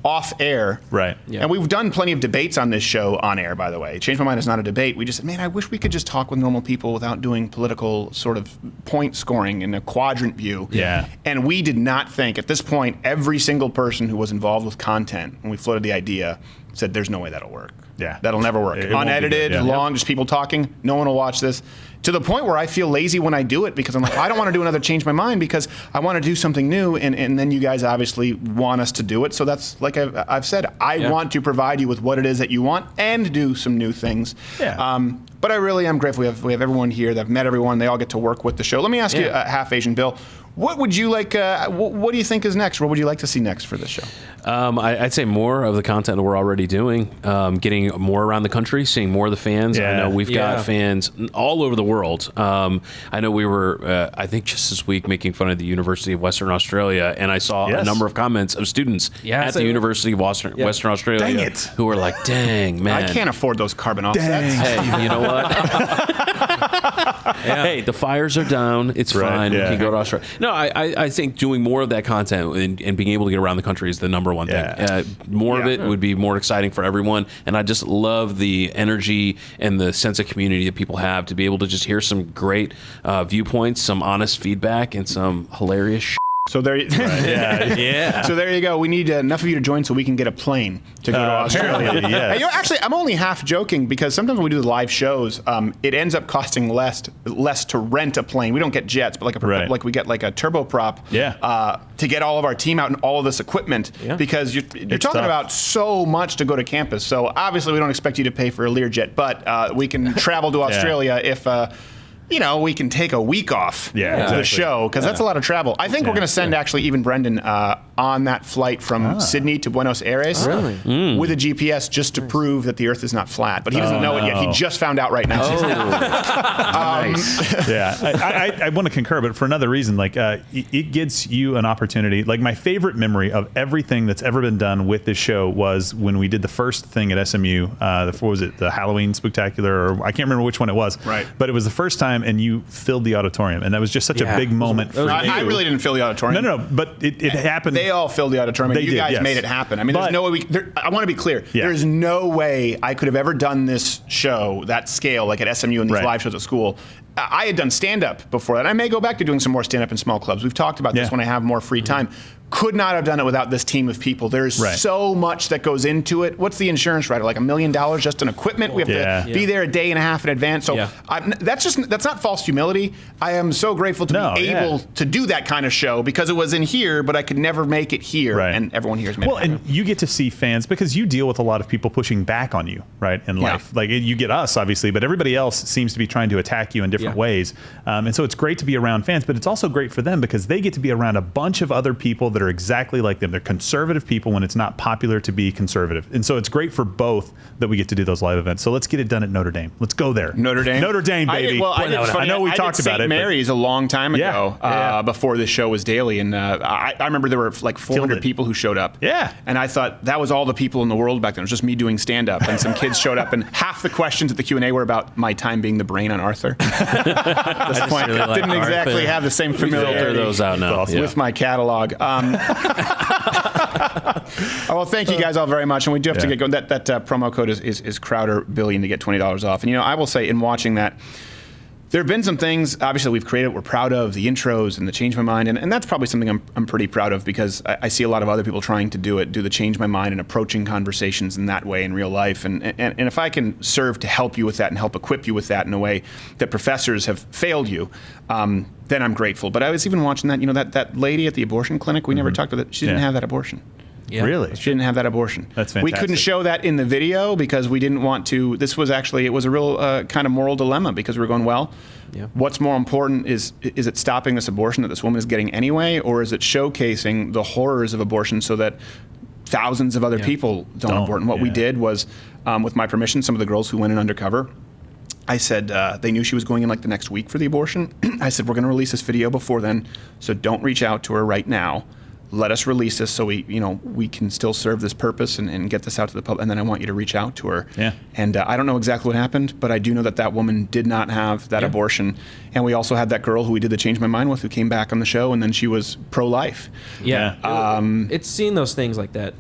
off air. Right. Yeah. And we've done plenty of debates on this show on air, by the way. Change My Mind is not a debate. We just said, man, I wish we could just talk with normal people without doing political sort of point scoring in a quadrant view. Yeah. And we did not think, at this point, every single person who was involved with content, when we floated the idea, said there's no way that'll work. Yeah. That'll never work. It won't be Unedited, good, yeah. long, just people talking. No one will watch this. To the point where I feel lazy when I do it because I'm like, I don't want to do another Change My Mind because I want to do something new. And then you guys obviously want us to do it. So that's, like I've said, I want to provide you with what it is that you want and do some new things. Yeah. But I really am grateful. We have everyone here. I've met everyone. They all get to work with the show. Let me ask you, Half Asian Bill, what would you like, what do you think is next? What would you like to see next for this show? I'd say more of the content that we're already doing, getting more around the country, seeing more of the fans. I know we've got fans all over the world. I know we were, I think just this week, making fun of the University of Western Australia, and I saw a number of comments of students at the University of Western Australia who were like, dang, man. I can't afford those carbon offsets. Hey, you know what? Hey, the fires are down. It's fine. We can go to Australia. No, I think doing more of that content and being able to get around the country is the number one thing. More of it would be more exciting for everyone. And I just love the energy and the sense of community that people have to be able to just hear some great viewpoints, some honest feedback, and some hilarious shit. So there, So there you go. We need enough of you to join so we can get a plane to go to Australia. Yes. You know, actually, I'm only half joking because sometimes when we do the live shows, it ends up costing less to rent a plane. We don't get jets, but like we get like a turboprop to get all of our team out and all of this equipment because you're talking about so much to go to campus. So obviously, we don't expect you to pay for a Learjet, but we can travel to Australia if. We can take a week off the show because that's a lot of travel. I think we're going to send actually even Brendan on that flight from Sydney to Buenos Aires with a GPS just to prove that the Earth is not flat. But he doesn't know it yet. He just found out right now. Nice. I want to concur, but for another reason, like it gives you an opportunity. Like my favorite memory of everything that's ever been done with this show was when we did the first thing at SMU. What was it? The Halloween Spectacular, or I can't remember which one it was. Right. But it was the first time. And you filled the auditorium, and that was just such a big moment for you. I really didn't fill the auditorium. No, but it happened. They all filled the auditorium. They you did, guys made it happen. I mean, there's no way I want to be clear. There's no way I could have ever done this show, that scale, like at SMU and these live shows at school. I had done stand-up before that. I may go back to doing some more stand-up in small clubs. We've talked about this when I have more free time. Could not have done it without this team of people. There's so much that goes into it. What's the insurance rider? Like $1 million just in equipment? We have to be there a day and a half in advance. So that's not false humility. I am so grateful to be able to do that kind of show because it was in here, but I could never make it here. And everyone here is made it happen. And you get to see fans because you deal with a lot of people pushing back on you, right, in life. Like you get us, obviously, but everybody else seems to be trying to attack you in different ways. And so it's great to be around fans, but it's also great for them because they get to be around a bunch of other people that are exactly like them. They're conservative people when it's not popular to be conservative. And so it's great for both that we get to do those live events. So let's get it done at Notre Dame. Let's go there. Notre Dame, baby. I know we talked about it. St. Mary's a long time ago before this show was daily. And I remember there were like 400 people who showed up. Yeah. And I thought that was all the people in the world back then. It was just me doing stand-up. And some kids showed up. And half the questions at the Q&A were about my time being the brain on Arthur. At this point, really didn't exactly have the same familiarity filter those out now. With my catalog. Well, thank you guys all very much, and we do have to get going. That promo code is Crowder Billion to get $20 off. And I will say, in watching that, there have been some things obviously we've created we're proud of, the intros and the Change My Mind, and that's probably something I'm pretty proud of because I see a lot of other people trying to do the Change My Mind and approaching conversations in that way in real life. And if I can serve to help you with that and help equip you with that in a way that professors have failed you, then I'm grateful. But I was even watching that that lady at the abortion clinic, we never talked about it. She didn't have that abortion. Yeah. Really? She didn't have that abortion. That's fantastic. We couldn't show that in the video because we didn't want to. This was actually, it was a real kind of moral dilemma because we were going, what's more important? Is it stopping this abortion that this woman is getting anyway, or is it showcasing the horrors of abortion so that thousands of other people don't abort? And what we did was, with my permission, some of the girls who went in undercover, I said, they knew she was going in like the next week for the abortion. I said, we're going to release this video before then, so don't reach out to her right now. let us release this so we can still serve this purpose and get this out to the public. And then I want you to reach out to her. Yeah. And I don't know exactly what happened, but I do know that woman did not have that abortion. And we also had that girl who we did the Change My Mind with, who came back on the show, and then she was pro-life. Yeah. It's seeing those things like that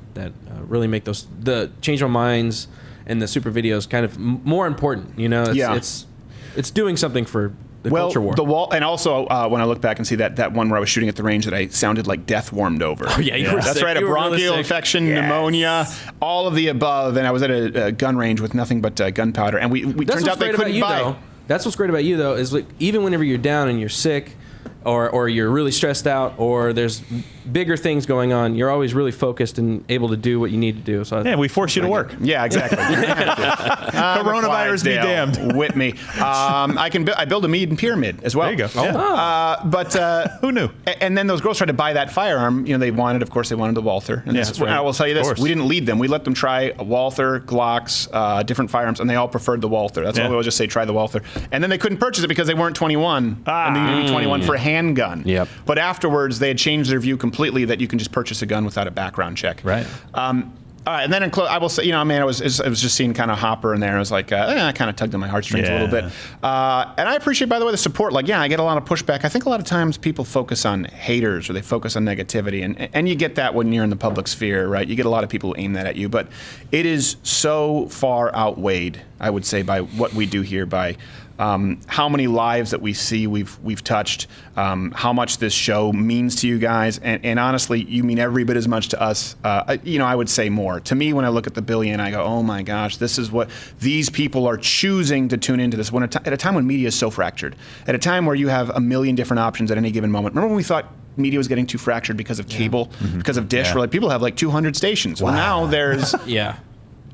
really make the Change My Minds and the super videos kind of more important. It's doing something for the culture war. The wall, and also when I look back and see that one where I was shooting at the range that I sounded like death warmed over. Oh yeah, you were That's sick. right, a bronchial infection, pneumonia, all of the above, and I was at a gun range with nothing but gunpowder, and we turned out they couldn't buy. That's what's great about you though, is like even whenever you're down and you're sick, or you're really stressed out, or there's bigger things going on, you're always really focused and able to do what you need to do. So we force you to work. Yeah, exactly. Coronavirus be damned. Whip me. I build a mead and pyramid as well. There you go. But who knew? And then those girls tried to buy that firearm. They wanted the Walther. And I will tell you this: we didn't lead them. We let them try a Walther, Glocks, different firearms, and they all preferred the Walther. That's why we'll just say try the Walther. And then they couldn't purchase it because they weren't 21. And they needed to be 21 for a handgun. Yep. But afterwards, they had changed their view completely that you can just purchase a gun without a background check. Right. All right, and then I will say, I was just seeing kind of Hopper in there. I was like, I kind of tugged on my heartstrings a little bit. And I appreciate, by the way, the support. I get a lot of pushback. I think a lot of times people focus on haters or they focus on negativity, and you get that when you're in the public sphere, right? You get a lot of people who aim that at you, but it is so far outweighed, I would say, by what we do here, by how many lives that we see we've touched, how much this show means to you guys, and honestly, you mean every bit as much to us. I would say more. To me, when I look at the billion, I go, oh my gosh, this is what these people are choosing to tune into this. At a time when media is so fractured, at a time where you have a million different options at any given moment. Remember when we thought media was getting too fractured because of cable, because of Dish? We're like, people have 200 stations. Wow. Well, now there's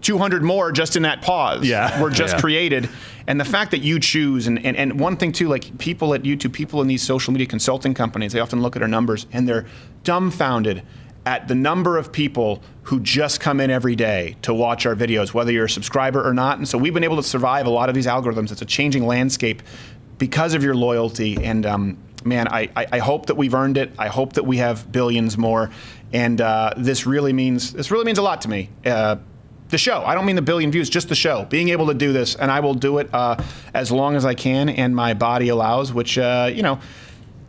200 more just in that pause were just created. And the fact that you choose, and one thing too, people at YouTube, people in these social media consulting companies, they often look at our numbers and they're dumbfounded at the number of people who just come in every day to watch our videos, whether you're a subscriber or not. And so we've been able to survive a lot of these algorithms. It's a changing landscape because of your loyalty. And man, I hope that we've earned it. I hope that we have billions more. And this really means a lot to me. The show. I don't mean the billion views, just the show. Being able to do this, and I will do it as long as I can and my body allows, which,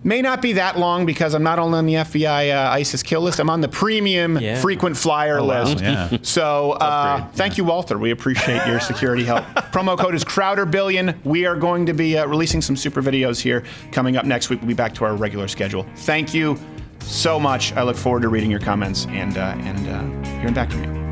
may not be that long because I'm not only on the FBI ISIS kill list, I'm on the premium frequent flyer list. Yeah. So thank you, Walther. We appreciate your security help. Promo code is CROWDERBillion. We are going to be releasing some super videos here coming up next week. We'll be back to our regular schedule. Thank you so much. I look forward to reading your comments and hearing back from you.